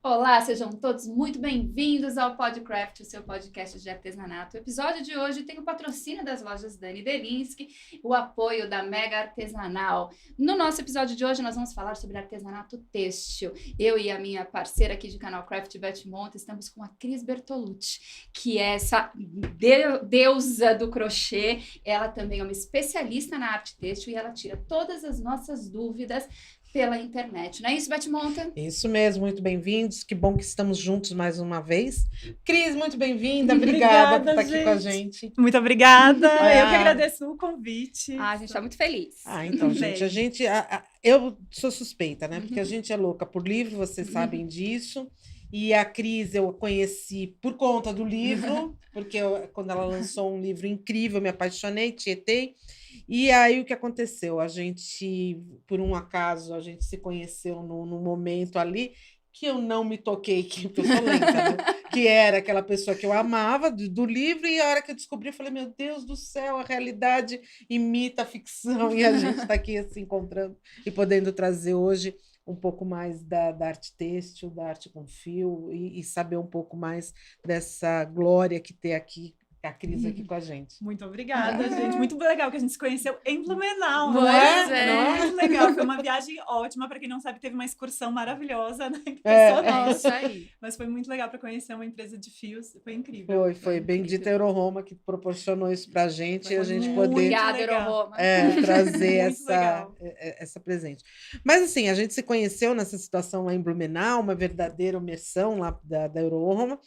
Olá, sejam todos muito bem-vindos ao Podcraft, o seu podcast de artesanato. O episódio de hoje tem o patrocínio das lojas Dani Delinsky, o apoio da Mega Artesanal. No nosso episódio de hoje, nós vamos falar sobre artesanato têxtil. Eu e a minha parceira aqui de canal Craft Beth Monta estamos com a Cris Bertolucci, que é essa deusa do crochê. Ela também é uma especialista na arte têxtil e ela tira todas as nossas dúvidas pela internet. Não é isso, Beth Monta? Isso mesmo, muito bem-vindos. Que bom que estamos juntos mais uma vez. Cris, muito bem-vinda. Obrigada por estar aqui com a gente. Muito obrigada. Eu que agradeço o convite. A gente está muito feliz. Então, gente, eu sou suspeita, né? Porque a gente é louca por livro, vocês sabem disso. E a Cris eu conheci por conta do livro, porque quando ela lançou um livro incrível, eu me apaixonei, tietei. E aí o que aconteceu? A gente, por um acaso, a gente se conheceu num momento ali que eu não me toquei, que eu sou lenta, né? Que era aquela pessoa que eu amava do livro, e a hora que eu descobri, eu falei, meu Deus do céu, a realidade imita a ficção, e a gente está aqui se encontrando e podendo trazer hoje um pouco mais da arte têxtil, da arte com fio, e saber um pouco mais dessa glória que tem aqui a Cris aqui com a gente. Muito obrigada, gente. Muito legal que a gente se conheceu em Blumenau, Pois né? Muito legal. Foi uma viagem ótima. Para quem não sabe, teve uma excursão maravilhosa, né? Isso aí. Mas foi muito legal para conhecer uma empresa de fios. Foi incrível. Foi bendita Euroroma que proporcionou isso para a gente, e a gente poder Obrigada, Euroroma. trazer essa presente. Mas assim, a gente se conheceu nessa situação lá em Blumenau, uma verdadeira imersão lá da Euroroma.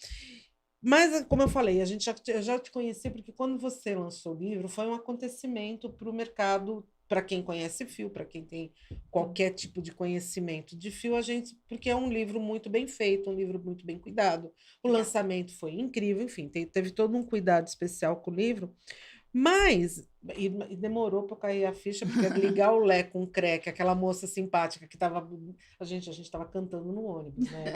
Mas, como eu falei, eu já te conheci porque quando você lançou o livro, foi um acontecimento para o mercado, para quem conhece fio, para quem tem qualquer tipo de conhecimento de fio, porque é um livro muito bem feito, um livro muito bem cuidado. O lançamento foi incrível, enfim, teve todo um cuidado especial com o livro. Mas, e demorou para cair a ficha, porque ligar o Lé com o Cré, que é aquela moça simpática que estava. A gente estava cantando no ônibus, né?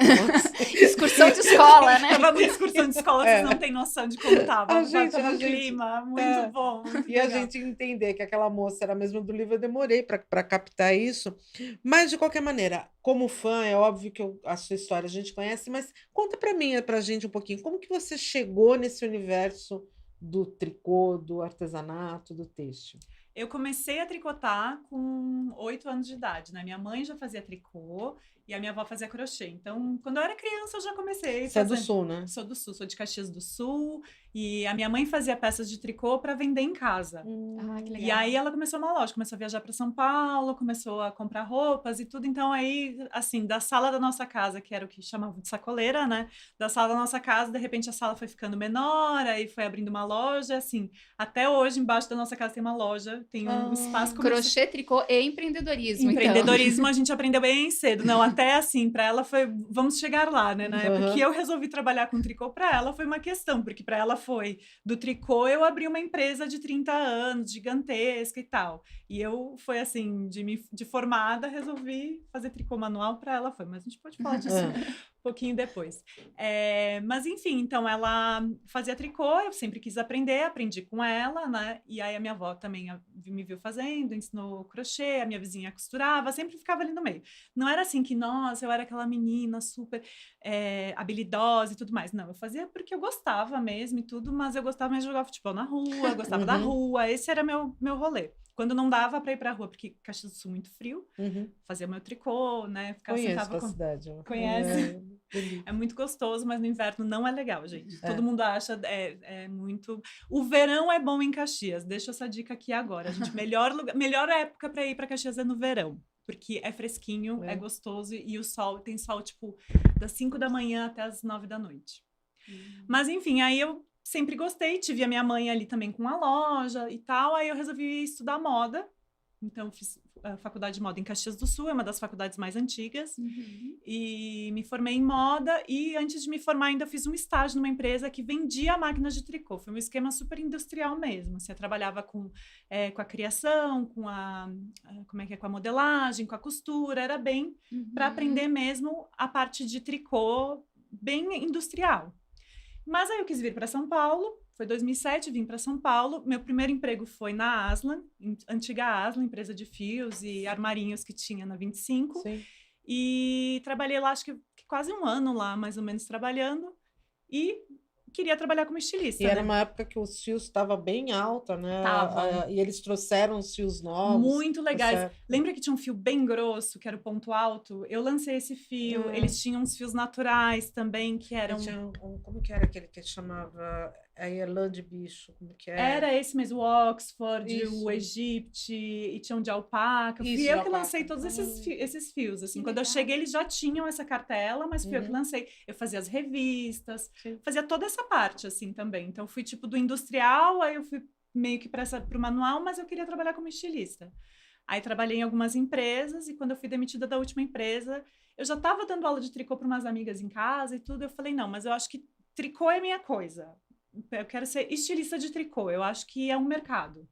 Excursão de escola, né? Tava numa excursão de escola, vocês não têm noção de como tava. Um clima muito bom. Muito legal. A gente entender que aquela moça era mesmo do livro, eu demorei para captar isso. Mas, de qualquer maneira, como fã, é óbvio que a sua história a gente conhece, mas conta para mim, para a gente um pouquinho, como que você chegou nesse universo do tricô, do artesanato, do têxtil? Eu comecei a tricotar com 8 anos de idade, né? Minha mãe já fazia tricô e a minha avó fazia crochê. Então, quando eu era criança, eu já comecei. Você é do Sul, né? Sou do Sul, sou de Caxias do Sul. E a minha mãe fazia peças de tricô para vender em casa. Que legal. E aí ela começou uma loja, começou a viajar para São Paulo, começou a comprar roupas e tudo. Então aí, assim, da sala da nossa casa, que era o que chamavam de sacoleira, né? Da sala da nossa casa, de repente a sala foi ficando menor, aí foi abrindo uma loja, assim. Até hoje, embaixo da nossa casa tem uma loja, tem um espaço... Crochê, tricô e empreendedorismo, Empreendedorismo então. A gente aprendeu bem cedo. Não, até assim, para ela foi, vamos chegar lá, né? Na época que eu resolvi trabalhar com tricô, para ela foi uma questão, porque para ela foi do tricô, eu abri uma empresa de 30 anos, gigantesca e tal. E eu, foi assim, de formada, resolvi fazer tricô manual, para ela foi. Mas a gente pode falar disso um pouquinho depois. Mas enfim, então ela fazia tricô, eu sempre quis aprender, aprendi com ela, né? E aí a minha avó também me viu fazendo, ensinou crochê, a minha vizinha costurava, sempre ficava ali no meio. Não era assim que, nossa, eu era aquela menina super habilidosa e tudo mais. Não, eu fazia porque eu gostava mesmo e tudo, mas eu gostava mais de jogar futebol na rua, eu gostava da rua, esse era meu rolê. Quando não dava para ir para a rua, porque Caxias do Sul muito frio, fazia meu tricô, né? Conheço a cidade. Conhece? É muito gostoso, mas no inverno não é legal, gente. Todo mundo acha, muito... O verão é bom em Caxias, deixa essa dica aqui agora, gente. Melhor época para ir para Caxias é no verão, porque é fresquinho, é gostoso, e o sol, tem sol, tipo, das 5 da manhã até as 9 da noite. Mas, enfim, aí eu sempre gostei, tive a minha mãe ali também com a loja e tal, aí eu resolvi estudar moda. Então, fiz a faculdade de moda em Caxias do Sul, é uma das faculdades mais antigas, e me formei em moda, e antes de me formar ainda fiz um estágio numa empresa que vendia máquinas de tricô. Foi um esquema super industrial mesmo. Você trabalhava com a criação, com com a modelagem, com a costura, era bem para aprender mesmo a parte de tricô bem industrial. Mas aí eu quis vir para São Paulo, foi 2007, vim para São Paulo. Meu primeiro emprego foi na Aslan, antiga Aslan, empresa de fios e armarinhos que tinha na 25. Sim. E trabalhei lá, acho que quase um ano lá, mais ou menos, trabalhando. E queria trabalhar como estilista, E era né? uma época que os fios estavam bem alta, né? Tavam. E eles trouxeram os fios novos. Muito legais. Certo. Lembra que tinha um fio bem grosso, que era o ponto alto? Eu lancei esse fio. Eles tinham uns fios naturais também, que eram... Como que era aquele que chamava a Irlã de bicho? Como que Era esse mesmo, o Oxford, Isso. o Egypt, e tinha um de alpaca. Isso, Fui de eu que alpaca. lancei todos esses fios. Assim. Que Quando eu legal. cheguei, eles já tinham essa cartela, mas fui eu que lancei. Eu fazia as revistas, fazia toda essa parte, assim, também. Então, fui, tipo, do industrial, aí eu fui meio que para o manual, mas eu queria trabalhar como estilista. Aí, trabalhei em algumas empresas, e quando eu fui demitida da última empresa, eu já estava dando aula de tricô para umas amigas em casa e tudo. Eu falei, não, mas eu acho que tricô é minha coisa. Eu quero ser estilista de tricô, eu acho que é um mercado.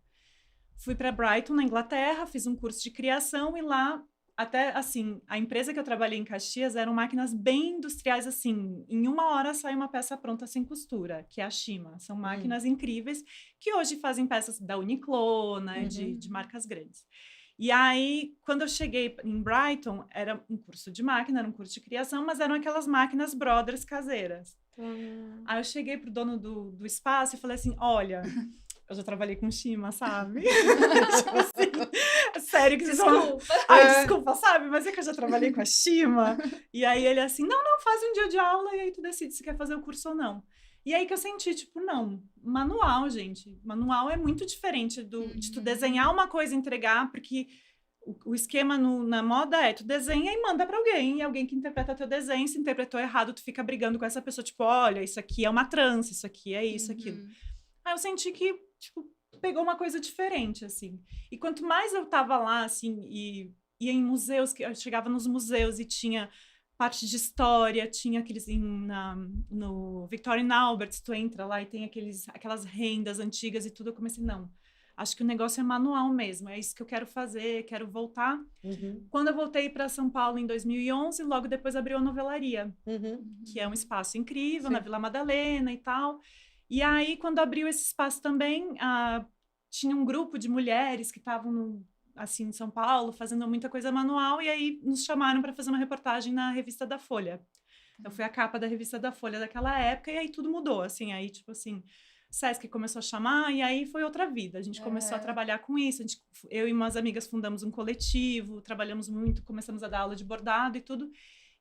Fui para Brighton, na Inglaterra, fiz um curso de criação e lá, até assim, a empresa que eu trabalhei em Caxias eram máquinas bem industriais, assim, em 1 hora sai uma peça pronta sem costura, que é a Shima. São máquinas incríveis que hoje fazem peças da Uniqlo, né, de marcas grandes. E aí, quando eu cheguei em Brighton, era um curso de máquina, era um curso de criação, mas eram aquelas máquinas Brothers caseiras. Aí eu cheguei pro dono do espaço e falei assim, olha, eu já trabalhei com Shima, sabe? Tipo assim, sério que vocês vão... Ai, desculpa, sabe? Mas é que eu já trabalhei com a Shima. E aí ele assim, não, faz um dia de aula e aí tu decide se quer fazer o curso ou não. E aí que eu senti, tipo, não, manual, gente. Manual é muito diferente de tu desenhar uma coisa e entregar, porque... O esquema na moda é, tu desenha e manda para alguém, e alguém que interpreta teu desenho, se interpretou errado, tu fica brigando com essa pessoa, tipo, olha, isso aqui é uma trança, isso aqui é isso, aquilo. Aí eu senti que, tipo, pegou uma coisa diferente, assim. E quanto mais eu tava lá, assim, e ia em museus, que eu chegava nos museus e tinha parte de história, tinha aqueles no Victoria and Albert, tu entra lá e tem aquelas rendas antigas e tudo, eu comecei, não. Acho que o negócio é manual mesmo, é isso que eu quero fazer, quero voltar. Quando eu voltei para São Paulo em 2011, logo depois abriu a Novelaria, que é um espaço incrível, na Vila Madalena e tal. E aí, quando abriu esse espaço também, tinha um grupo de mulheres que estavam assim, em São Paulo, fazendo muita coisa manual, e aí nos chamaram para fazer uma reportagem na revista da Folha. Eu fui a capa da revista da Folha daquela época, e aí tudo mudou, assim, aí, tipo assim... Sesc começou a chamar, e aí foi outra vida. A gente começou a trabalhar com isso. Eu e umas amigas fundamos um coletivo, trabalhamos muito, começamos a dar aula de bordado e tudo.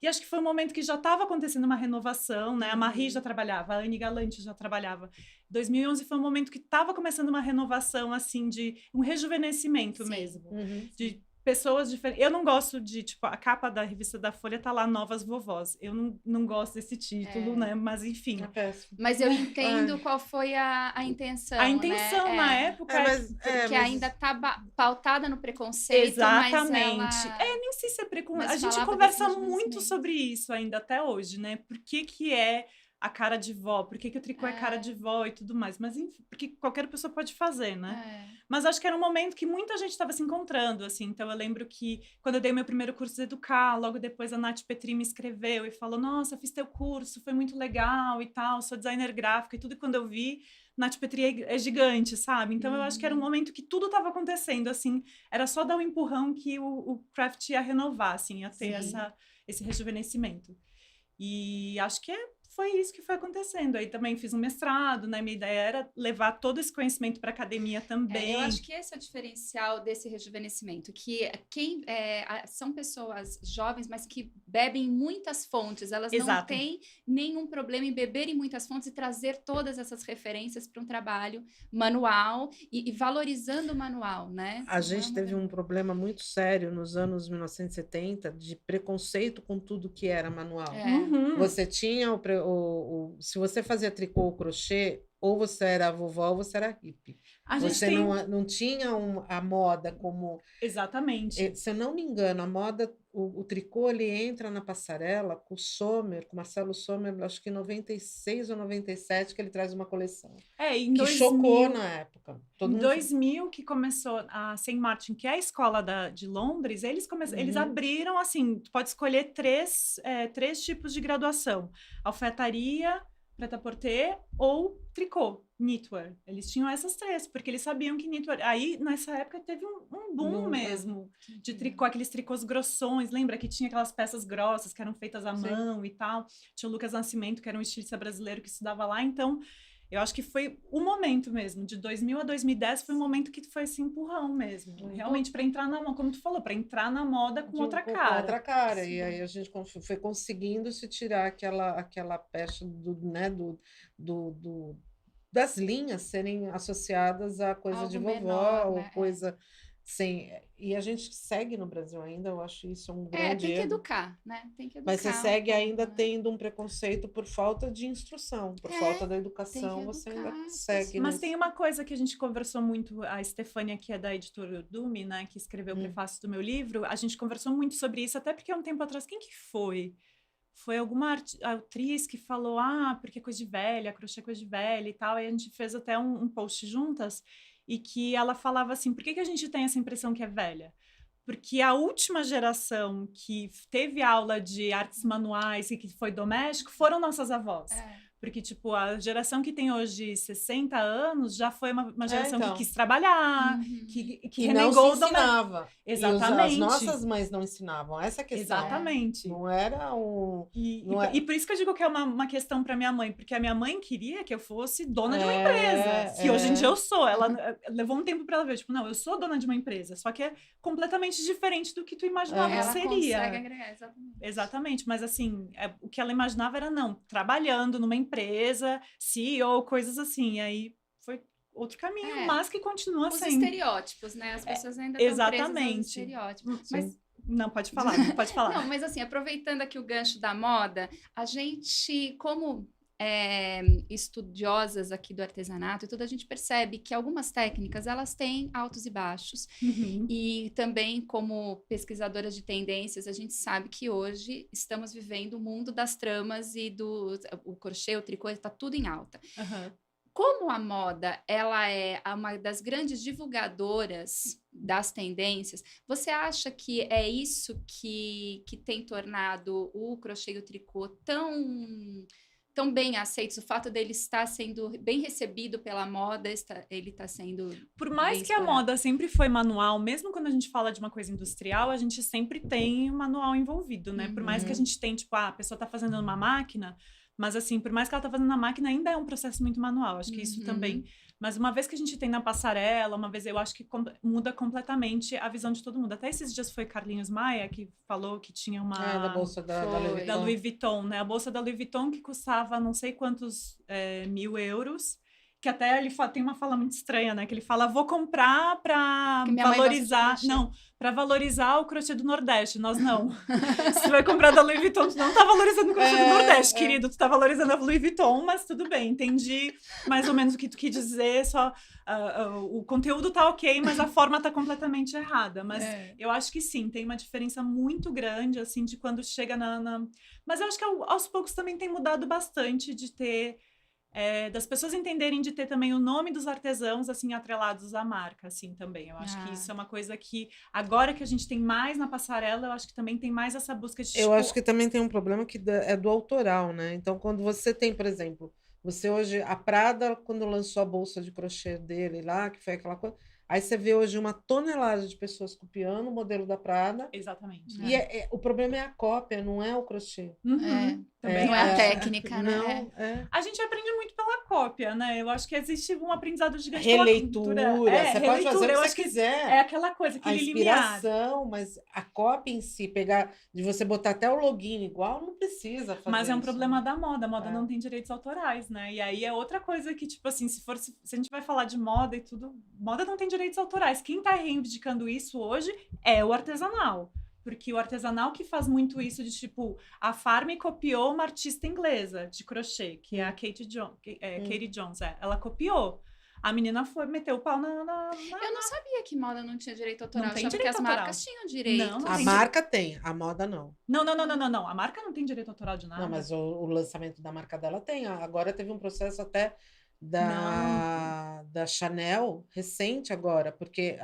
E acho que foi um momento que já estava acontecendo uma renovação, né? A Marie já trabalhava, a Anne Galante já trabalhava. 2011 foi um momento que estava começando uma renovação, assim, de um rejuvenescimento mesmo. De pessoas diferentes. Eu não gosto de, tipo, a capa da revista da Folha tá lá, Novas Vovós. Eu não gosto desse título, né? Mas, enfim. É péssimo. Mas eu entendo qual foi a intenção, A intenção, né? na época... Porque ainda tá pautada no preconceito, exatamente. mas ela... nem sei se é preconceito. Mas A gente falava conversa desse muito sobre isso ainda até hoje, né? Por que é a cara de vó? Por que o tricô é cara de vó e tudo mais? Mas, enfim, porque qualquer pessoa pode fazer, né? Mas acho que era um momento que muita gente estava se encontrando, assim. Então, eu lembro que quando eu dei meu primeiro curso de Educar, logo depois a Nath Petri me escreveu e falou, nossa, fiz teu curso, foi muito legal e tal, sou designer gráfico e tudo. E quando eu vi, Nath Petri é gigante, sabe? Então, eu acho que era um momento que tudo estava acontecendo, assim. Era só dar um empurrão que o craft ia renovar, assim, ia ter esse rejuvenescimento. E acho que foi isso que foi acontecendo. Aí também fiz um mestrado, né? Minha ideia era levar todo esse conhecimento para a academia também. Eu acho que esse é o diferencial desse rejuvenescimento, que são pessoas jovens, mas que bebem muitas fontes. Elas não têm nenhum problema em beberem muitas fontes e trazer todas essas referências para um trabalho manual e valorizando o manual, né? A gente teve um problema muito sério nos anos 1970 de preconceito com tudo que era manual. Você tinha se você fazia tricô ou crochê, ou você era a vovó ou você era hippie. Você não tinha a moda como... Exatamente. Se eu não me engano, a moda, o tricô, ele entra na passarela com o Sommer, com o Marcelo Sommer, acho que em 96 ou 97, que ele traz uma coleção. Em que 2000, chocou na época. Em 2000, que começou a St. Martin, que é a escola de Londres, eles abriram, assim, tu pode escolher três tipos de graduação. Alfaiataria, prêt-à-porter ou tricô, knitwear. Eles tinham essas três, porque eles sabiam que knitwear... Aí, nessa época, teve um boom mesmo de tricô, aqueles tricôs grossões. Lembra que tinha aquelas peças grossas que eram feitas à mão e tal? Tinha o Lucas Nascimento, que era um estilista brasileiro que estudava lá. Então, eu acho que foi o momento mesmo. De 2000 a 2010 foi um momento que foi esse empurrão mesmo. Realmente, para entrar na moda, como tu falou, para entrar na moda com outra cara. Com outra cara. Sim. E aí a gente foi conseguindo se tirar aquela pecha das linhas serem associadas a coisa algo de vovó, menor, ou coisa sem... E a gente segue no Brasil ainda, eu acho isso um grande tem que erro. educar, né? Tem que educar. Mas você segue ainda tendo um preconceito por falta de instrução, por falta da educação, você ainda segue. Mas tem uma coisa que a gente conversou muito, a Stefânia, que é da editora Dumi, né, que escreveu o prefácio do meu livro, a gente conversou muito sobre isso, até porque há um tempo atrás, quem que foi? Foi alguma atriz que falou, porque é coisa de velha, crochê é coisa de velha e tal, e a gente fez até um post juntas, e que ela falava assim, por que a gente tem essa impressão que é velha? Porque a última geração que teve aula de artes manuais e que foi doméstico foram nossas avós. Porque, tipo, a geração que tem hoje 60 anos já foi uma geração que quis trabalhar, que renegou não se ensinava. Exatamente. As nossas mães não ensinavam, essa questão. Exatamente. Não era um... E por isso que eu digo que é uma questão para minha mãe, porque a minha mãe queria que eu fosse dona de uma empresa. E hoje em dia eu sou. Ela levou um tempo para ela ver, tipo, não, eu sou dona de uma empresa, só que é completamente diferente do que tu imaginava que seria. Ela consegue agregar, exatamente. Mas assim, o que ela imaginava era, não, trabalhando numa empresa, CEO, coisas assim. E aí foi outro caminho, mas que continua os sendo... estereótipos, né? As pessoas ainda estão presas aos estereótipos. Mas... Não, pode falar, pode falar. Não, mas assim, aproveitando aqui o gancho da moda, a gente, como estudiosas aqui do artesanato e tudo, a gente percebe que algumas técnicas, elas têm altos e baixos. E também, como pesquisadoras de tendências, a gente sabe que hoje estamos vivendo o mundo das tramas e o crochê, o tricô, está tudo em alta. Como a moda, ela é uma das grandes divulgadoras das tendências, você acha que é isso que tem tornado o crochê e o tricô tão bem aceitos, o fato dele estar sendo bem recebido pela moda, ele está sendo... Por mais que a moda sempre foi manual, mesmo quando a gente fala de uma coisa industrial, a gente sempre tem manual envolvido, né? Por mais que a gente tenha, tipo, a pessoa está fazendo numa máquina, mas assim, por mais que ela tá fazendo na máquina, ainda é um processo muito manual, acho que isso também. Mas uma vez que a gente tem na passarela, uma vez eu acho que muda completamente a visão de todo mundo. Até esses dias foi Carlinhos Maia que falou que tinha uma... da bolsa da Louis Vuitton. Da Louis Vuitton, né? A bolsa da Louis Vuitton que custava não sei quantos 1.000 euros. Que até ele tem uma fala muito estranha, né? Que ele fala, vou comprar para valorizar... Não, para valorizar o crochê do Nordeste. Nós não. Se tu vai comprar da Louis Vuitton, tu não tá valorizando o crochê do Nordeste, querido. Tu tá valorizando a Louis Vuitton, mas tudo bem. Entendi mais ou menos o que tu quis dizer. Só o conteúdo tá ok, mas a forma tá completamente errada. Mas eu acho que sim, tem uma diferença muito grande, assim, de quando chega Mas eu acho que aos poucos também tem mudado bastante de ter... das pessoas entenderem de ter também o nome dos artesãos, assim, atrelados à marca, assim, também. Eu acho que isso é uma coisa que, agora que a gente tem mais na passarela, eu acho que também tem mais essa busca de... Eu acho que também tem um problema que é do autoral, né? Então, quando você tem, por exemplo, você hoje, a Prada, quando lançou a bolsa de crochê dele lá, que foi aquela coisa... Aí você vê hoje uma tonelada de pessoas copiando o modelo da Prada. Exatamente. E o problema é a cópia, não é o crochê. Também não é a técnica, né? A gente aprende muito pela cópia, né? Eu acho que existe um aprendizado gigante releitura, pela cultura. Você pode fazer o que você quiser. É aquela coisa, aquele limiar. Mas a cópia em si, de você botar até o login igual, não precisa fazer Mas é um isso. problema da moda. A moda não tem direitos autorais, né? E aí é outra coisa que, tipo assim, se a gente vai falar de moda e tudo, moda não tem direitos autorais. Quem tá reivindicando isso hoje é o artesanal. Porque o artesanal que faz muito isso de, tipo, a Farm copiou uma artista inglesa de crochê, que é a Katie Jones. Ela copiou. A menina meteu o pau na... Eu não sabia que moda não tinha direito autoral. Não tem achava direito que as autoral. marcas tinham direito. Não a tem marca tem, a moda não. Não. A marca não tem direito autoral de nada. Não, mas o lançamento da marca dela tem. Agora teve um processo até da Chanel, recente agora, porque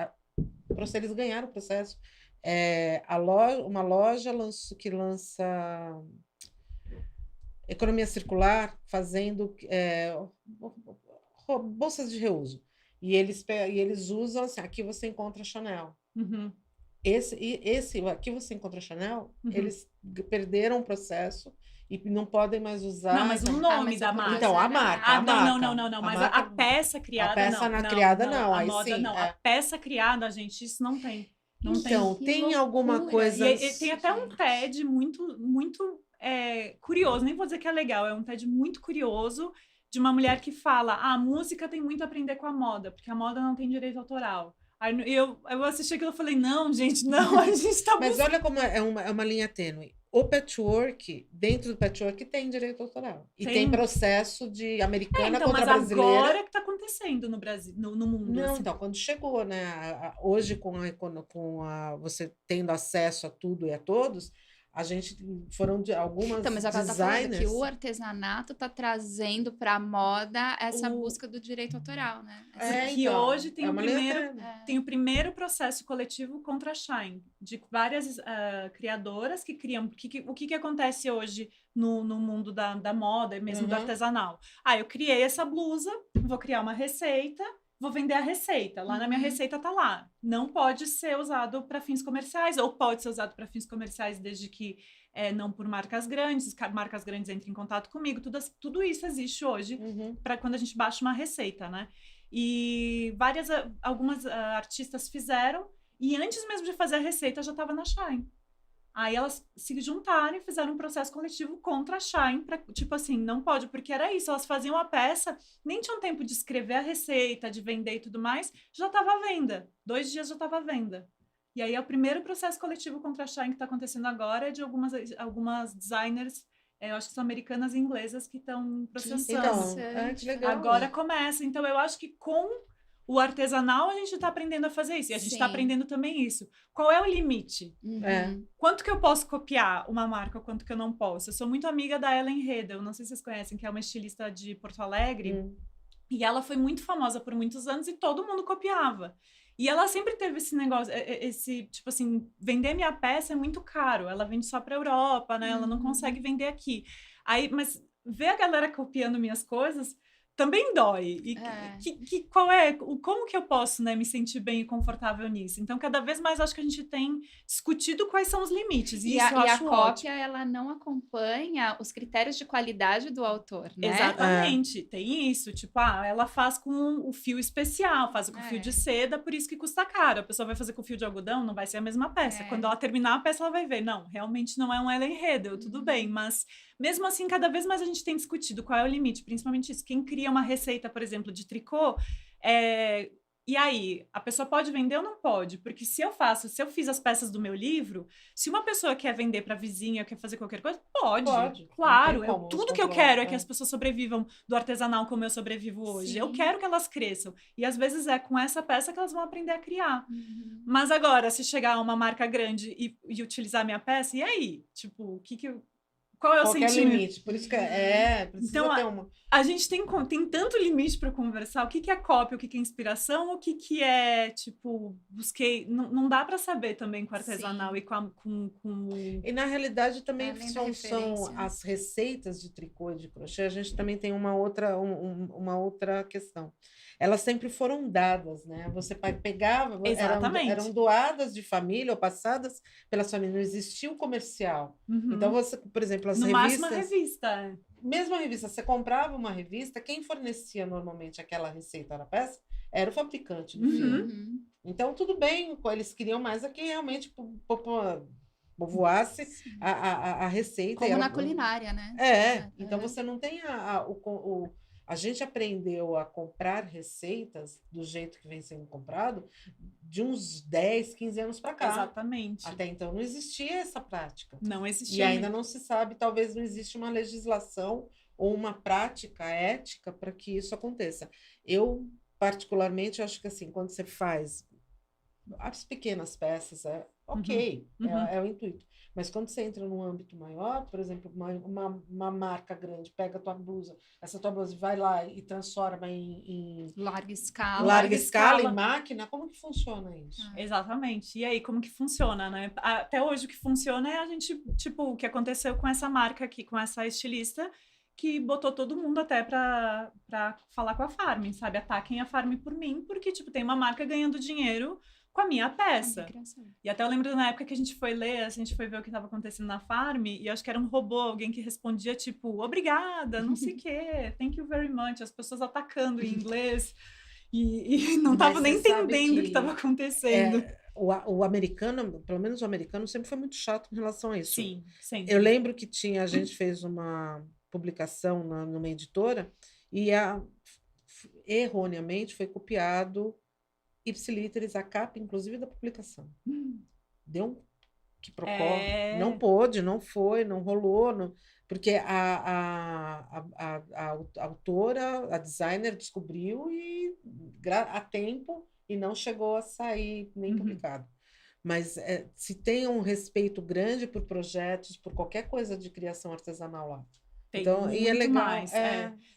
eles ganharam o processo. Uma loja que lança economia circular, fazendo bolsas de reuso. E eles usam, assim, aqui você encontra Chanel. Uhum. Aqui você encontra Chanel, eles perderam o processo e não podem mais usar. Não, mas o nome da marca. Então, a marca. Não. Mas a peça criada, a peça não. criada, não. A Aí moda, sim, não. A peça criada, gente, isso não tem. Não então, tem alguma coisa... E tem até um TED muito, muito curioso. Nem vou dizer que é legal. É um TED muito curioso de uma mulher que fala: a música tem muito a aprender com a moda, porque a moda não tem direito autoral. Aí eu assisti aquilo e falei, não, gente, não, a gente tá... Mas olha como é uma linha tênue. O patchwork, dentro do patchwork, tem direito autoral. E tem processo de americana contra brasileira. Mas agora que tá acontecendo no Brasil, no mundo. Não, assim. então, quando chegou, né? Hoje, você tendo acesso a tudo e a todos, a gente foram de algumas então, mas agora designers... tá falando que o artesanato tá trazendo para a moda essa busca do direito autoral, né? Que hoje tem, tem o primeiro processo coletivo contra a Shein, de várias criadoras que criam... O que acontece hoje no mundo da moda e mesmo do artesanal? Eu criei essa blusa, vou criar uma receita... Vou vender a receita. Lá na minha receita tá lá. Não pode ser usado para fins comerciais, ou pode ser usado para fins comerciais desde que não por marcas grandes. Marcas grandes entrem em contato comigo. Tudo isso existe hoje para quando a gente baixa uma receita, né? E algumas artistas fizeram, e antes mesmo de fazer a receita já estava na Shein. Aí elas se juntaram e fizeram um processo coletivo contra a Shein, tipo assim, não pode, porque era isso, elas faziam a peça, nem tinham tempo de escrever a receita, de vender e tudo mais, já estava à venda, 2 dias já estava à venda. E aí é o primeiro processo coletivo contra a Shein que está acontecendo agora, é de algumas designers, eu acho que são americanas e inglesas que estão processando. Então, que legal. Agora começa, então eu acho que com o artesanal, a gente está aprendendo a fazer isso. E a gente está aprendendo também isso. Qual é o limite? Quanto que eu posso copiar uma marca, quanto que eu não posso? Eu sou muito amiga da Ellen Redel, não sei se vocês conhecem, que é uma estilista de Porto Alegre. E ela foi muito famosa por muitos anos e todo mundo copiava. E ela sempre teve esse negócio, tipo assim, vender minha peça é muito caro. Ela vende só para a Europa, né? Ela não consegue vender aqui. Mas ver a galera copiando minhas coisas... também dói. E como que eu posso, né, me sentir bem e confortável nisso? Então, cada vez mais acho que a gente tem discutido quais são os limites. E a cópia, ela não acompanha os critérios de qualidade do autor, né? Exatamente. Tem isso. Tipo, ela faz com o fio especial, faz com o fio de seda, por isso que custa caro. A pessoa vai fazer com fio de algodão, não vai ser a mesma peça. Quando ela terminar a peça, ela vai ver. Não, realmente não é um Ellen Redel, tudo bem. Mas, mesmo assim, cada vez mais a gente tem discutido qual é o limite. Principalmente isso. Quem cria uma receita, por exemplo, de tricô, e aí, a pessoa pode vender ou não pode? Porque se eu fiz as peças do meu livro, se uma pessoa quer vender para vizinha, quer fazer qualquer coisa, pode. Claro, tudo que eu quero é que as pessoas sobrevivam do artesanal como eu sobrevivo hoje. Sim. Eu quero que elas cresçam. E às vezes é com essa peça que elas vão aprender a criar. Mas agora, se chegar uma marca grande e utilizar minha peça, e aí? Tipo, qual é o sentimento? É o limite? Por isso que precisa então, ter uma... A gente tem tanto limite para conversar. O que é cópia, o que é inspiração, o que é, tipo, busquei... Não dá para saber também com artesanal e com... E, na realidade, também são as receitas de tricô e de crochê. A gente também tem uma outra questão. Elas sempre foram dadas, né? Você pegava... Eram doadas de família ou passadas pelas famílias. Não existia o comercial. Então, você, por exemplo, as revistas... No máximo, uma revista. Mesmo a revista, você comprava uma revista, quem fornecia normalmente aquela receita na peça era o fabricante do filme. Então, tudo bem, eles queriam mais a quem realmente povoasse a receita. Como na culinária, né? Então você não tem a gente aprendeu a comprar receitas do jeito que vem sendo comprado de uns 10, 15 anos para cá. Exatamente. Até então não existia essa prática. Não existia. E ainda não se sabe, talvez não existe uma legislação ou uma prática ética para que isso aconteça. Particularmente, acho que assim, quando você faz as pequenas peças, ok, é o intuito. Mas quando você entra num âmbito maior, por exemplo, uma marca grande pega a tua blusa, essa tua blusa vai lá e transforma em larga escala. Larga escala, em máquina, como que funciona isso? Exatamente. E aí, como que funciona, né? Até hoje o que funciona é a gente, tipo, o que aconteceu com essa marca aqui, com essa estilista, que botou todo mundo até pra falar com a Farm, sabe? Ataquem a Farm por mim, porque, tipo, tem uma marca ganhando dinheiro com a minha peça. E até eu lembro na época que a gente foi ler, a gente foi ver o que estava acontecendo na Farm, e eu acho que era um robô, alguém que respondia, tipo, obrigada, não sei o quê, thank you very much, as pessoas atacando em inglês, e não estavam nem entendendo o que estava acontecendo. O americano, pelo menos o americano, sempre foi muito chato em relação a isso. Sim, sempre. Eu lembro que a gente fez uma publicação numa editora, e erroneamente foi copiado ipsiliteris a capa, inclusive da publicação. Deu um que procó. Não pôde, não foi, não rolou, porque a autora, a designer descobriu a tempo e não chegou a sair nem publicado. Mas se tem um respeito grande por projetos, por qualquer coisa de criação artesanal lá. Tem então, muito e é legal. mais.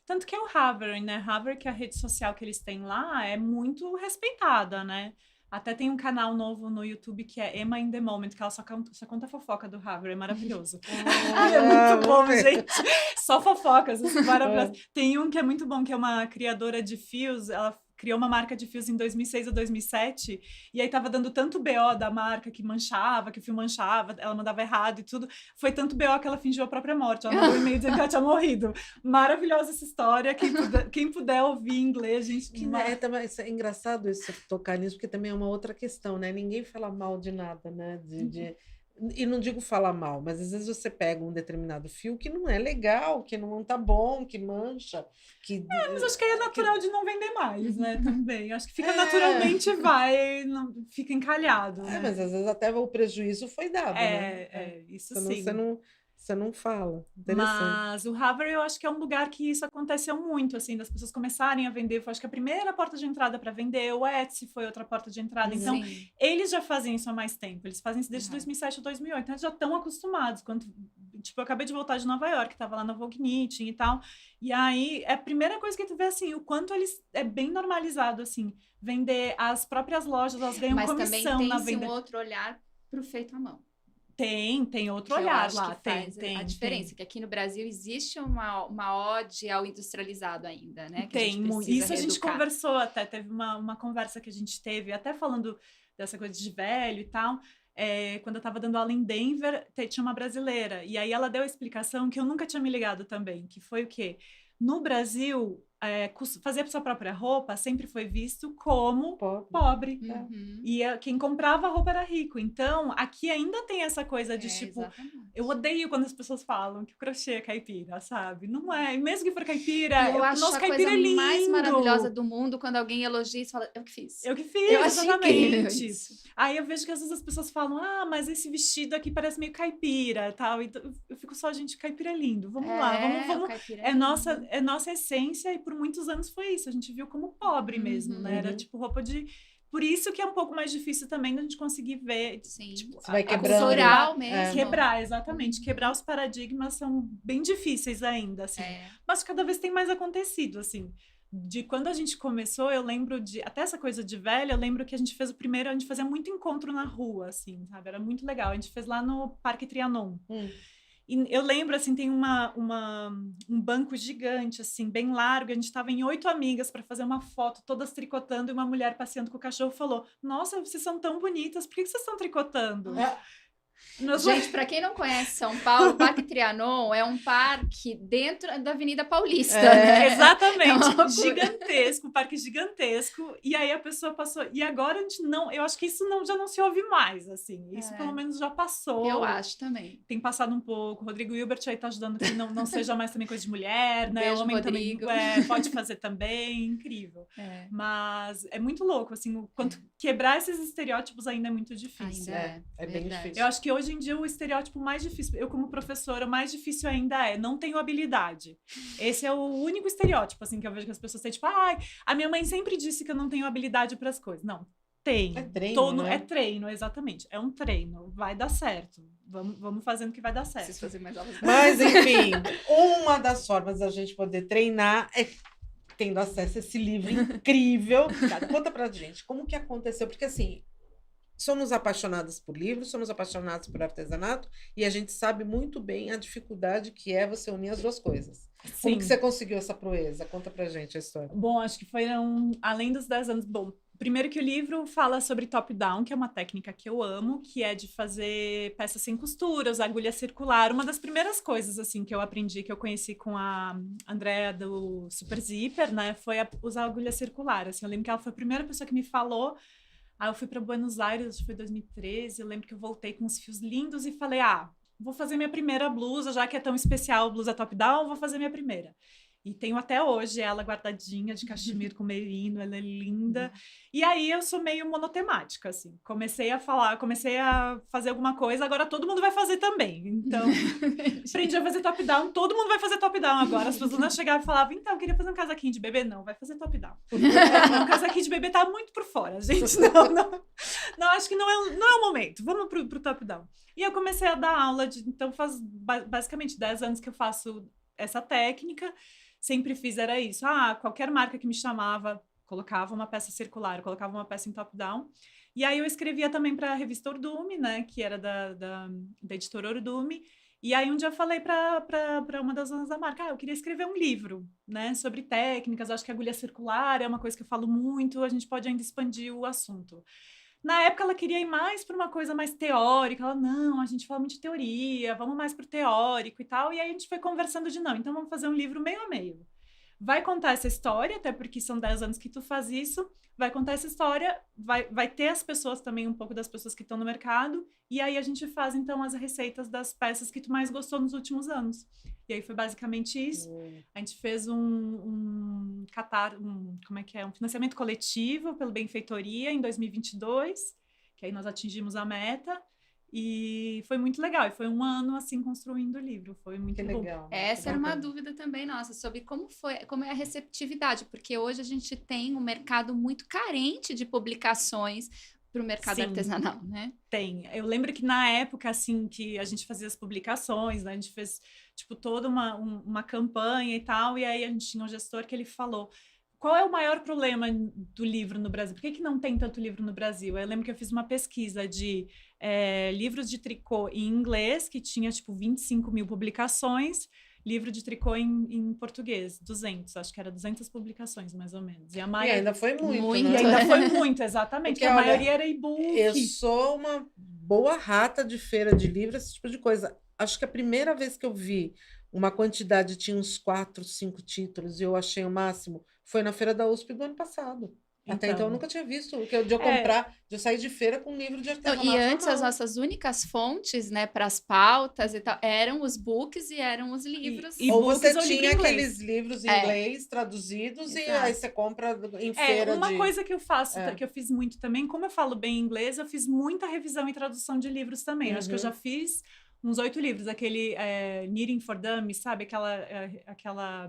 Tanto que é o Havre, né? Havre, que é a rede social que eles têm lá, é muito respeitada, né? Até tem um canal novo no YouTube que é Emma in the Moment, que ela só conta fofoca do Havre, é maravilhoso. É muito bom, gente. Só fofocas, assim, maravilhoso. Tem um que é muito bom, que é uma criadora de fios, ela criou uma marca de fios em 2006 ou 2007, e aí tava dando tanto BO da marca que manchava, que o fio manchava, ela mandava errado e tudo. Foi tanto BO que ela fingiu a própria morte. Ela mandou um e-mail dizendo que ela tinha morrido. Maravilhosa essa história. Quem puder ouvir em inglês, gente... É engraçado isso, tocar nisso, porque também é uma outra questão, né? Ninguém fala mal de nada, né? E não digo falar mal, mas às vezes você pega um determinado fio que não é legal, que não tá bom, que mancha. Mas acho que é natural de não vender mais, né? Também. Acho que fica naturalmente, fica encalhado. Né? Mas às vezes até o prejuízo foi dado, né? Isso sim. Você não fala. Mas o Havre, eu acho que é um lugar que isso aconteceu muito, assim, das pessoas começarem a vender. Eu acho que a primeira porta de entrada para vender, o Etsy foi outra porta de entrada. Então, eles já fazem isso há mais tempo. Eles fazem isso desde 2007 ou 2008. Então, eles já estão acostumados. Tipo, eu acabei de voltar de Nova York, estava lá na Vogue Knitting e tal. E aí, é a primeira coisa que tu vê, assim, o quanto eles... É bem normalizado, assim, vender as próprias lojas, elas ganham comissão na venda. Mas também tem um outro olhar pro feito à mão. Tem outro olhar lá, tem a diferença, que aqui no Brasil existe uma ode ao industrializado ainda, né? Que tem muito. Isso a gente conversou até, teve uma conversa que a gente teve, até falando dessa coisa de velho e tal. Quando eu estava dando aula em Denver, tinha uma brasileira, e aí ela deu a explicação que eu nunca tinha me ligado também, que foi o quê? No Brasil, fazer a sua própria roupa sempre foi visto como pobre. E quem comprava a roupa era rico. Então, aqui ainda tem essa coisa de tipo... Exatamente. Eu odeio quando as pessoas falam que o crochê é caipira, sabe? Não é. E mesmo que for caipira, eu acho a coisa mais maravilhosa do mundo quando alguém elogia e fala, eu que fiz. Eu que fiz, eu exatamente. Isso. Aí eu vejo que às vezes as pessoas falam, mas esse vestido aqui parece meio caipira, tal. Então, eu fico só, gente, caipira é lindo. Vamos lá, vamos. É nossa essência, e por muitos anos foi isso. A gente viu como pobre mesmo, né? Era tipo roupa de... Por isso que é um pouco mais difícil também da gente conseguir ver. Sim. Tipo, você vai quebrando. Cultural mesmo. Quebrar, exatamente. Quebrar os paradigmas são bem difíceis ainda, assim. Mas cada vez tem mais acontecido, assim. De quando a gente começou, eu lembro de... Até essa coisa de velha, eu lembro que a gente fez a gente fazia muito encontro na rua, assim, sabe? Era muito legal. A gente fez lá no Parque Trianon. E eu lembro, assim, tem um banco gigante, assim, bem largo. A gente estava em 8 amigas para fazer uma foto, todas tricotando, e uma mulher passeando com o cachorro falou, nossa, vocês são tão bonitas, por que vocês estão tricotando? Gente, para quem não conhece São Paulo, o Parque Trianon é um parque dentro da Avenida Paulista, né? Exatamente, gigantesco, parque gigantesco, e aí a pessoa passou, e agora a gente não, eu acho que isso já não se ouve mais, assim, isso pelo menos já passou. Eu acho também. Tem passado um pouco, o Rodrigo Hilbert aí tá ajudando que não seja mais também coisa de mulher, né? Beijo, o homem Rodrigo. também pode fazer também, incrível. Mas é muito louco, assim, o quanto quebrar esses estereótipos ainda é muito difícil. Ainda é bem difícil. Eu acho que hoje em dia o estereótipo mais difícil, eu como professora, o mais difícil ainda não tenho habilidade. Esse é o único estereótipo, assim, que eu vejo que as pessoas têm, tipo, a minha mãe sempre disse que eu não tenho habilidade para as coisas. Não, Tem. É treino, né? É treino, exatamente. É um treino. Vai dar certo. Vamos fazendo que vai dar certo. Preciso fazer mais aulas. Mas, enfim, uma das formas da gente poder treinar é tendo acesso a esse livro incrível. Conta pra gente, como que aconteceu? Porque, assim, somos apaixonadas por livros, somos apaixonados por artesanato, e a gente sabe muito bem a dificuldade que é você unir as duas coisas. Sim. Como que você conseguiu essa proeza? Conta pra gente a história. Bom, acho que foram, além dos 10 anos, bom, primeiro que o livro fala sobre top-down, que é uma técnica que eu amo, que é de fazer peças sem costura, usar agulha circular. Uma das primeiras coisas, assim, que eu aprendi, que eu conheci com a Andrea do Super Zipper, né, foi usar agulha circular. Assim, eu lembro que ela foi a primeira pessoa que me falou. Aí eu fui para Buenos Aires, acho que foi 2013, eu lembro que eu voltei com uns fios lindos e falei, vou fazer minha primeira blusa, já que é tão especial, blusa top-down, vou fazer minha primeira. E tenho até hoje ela guardadinha de cachemir com merino, ela é linda. E aí eu sou meio monotemática, assim. Comecei a fazer alguma coisa, agora todo mundo vai fazer também. Então, aprendi a fazer top-down, todo mundo vai fazer top-down agora. As pessoas chegavam e falavam, então, eu queria fazer um casaquinho de bebê. Não, vai fazer top-down. O casaquinho de bebê tá muito por fora, gente. Não, acho que não é o momento. Vamos pro top-down. E eu comecei a dar aula, então faz basicamente 10 anos que eu faço essa técnica. Sempre fiz, era isso. Qualquer marca que me chamava, colocava uma peça circular, colocava uma peça em top-down. E aí eu escrevia também para a revista Ordume, né, que era da editora Ordume. E aí um dia eu falei para uma das donas da marca, eu queria escrever um livro, né, sobre técnicas, acho que agulha circular é uma coisa que eu falo muito, a gente pode ainda expandir o assunto. Na época, ela queria ir mais para uma coisa mais teórica. Ela, não, a gente fala muito de teoria, vamos mais para o teórico e tal. E aí a gente foi conversando de, não, então vamos fazer um livro meio a meio. Vai contar essa história, até porque são 10 anos que tu faz isso. Vai contar essa história, vai ter as pessoas também, um pouco das pessoas que estão no mercado. E aí a gente faz, então, as receitas das peças que tu mais gostou nos últimos anos. E aí foi basicamente isso. A gente fez um financiamento coletivo pelo Benfeitoria em 2022, que aí nós atingimos a meta. E foi muito legal. E foi um ano, assim, construindo o livro. Foi muito bom. Legal. Essa era uma dúvida também nossa, sobre como é a receptividade, porque hoje a gente tem um mercado muito carente de publicações para o mercado artesanal, né? Tem. Eu lembro que na época, assim, que a gente fazia as publicações, né? A gente fez, tipo, toda uma campanha e tal, e aí a gente tinha um gestor que ele falou, qual é o maior problema do livro no Brasil? Por que não tem tanto livro no Brasil? Eu lembro que eu fiz uma pesquisa de livros de tricô em inglês, que tinha, tipo, 25 mil publicações, livro de tricô em português, 200, acho que era 200 publicações, mais ou menos. E ainda foi muito, E né? ainda foi muito, exatamente, porque a maioria era e-book. Eu sou uma boa rata de feira de livros, esse tipo de coisa. Acho que a primeira vez que eu vi uma quantidade, tinha uns 4, 5 títulos, e eu achei o máximo, foi na feira da USP do ano passado. Até então eu nunca tinha visto de eu comprar, de eu sair de feira com um livro de artesanato. E antes as nossas únicas fontes, né, para as pautas e tal, eram os books e eram os livros. Ou você tinha aqueles livros em inglês traduzidos. Exato. E aí você compra em feira. Uma coisa que eu faço, que eu fiz muito também, como eu falo bem inglês, eu fiz muita revisão e tradução de livros também. Acho que eu já fiz uns 8 livros, aquele Knitting for Dummies, sabe? Aquela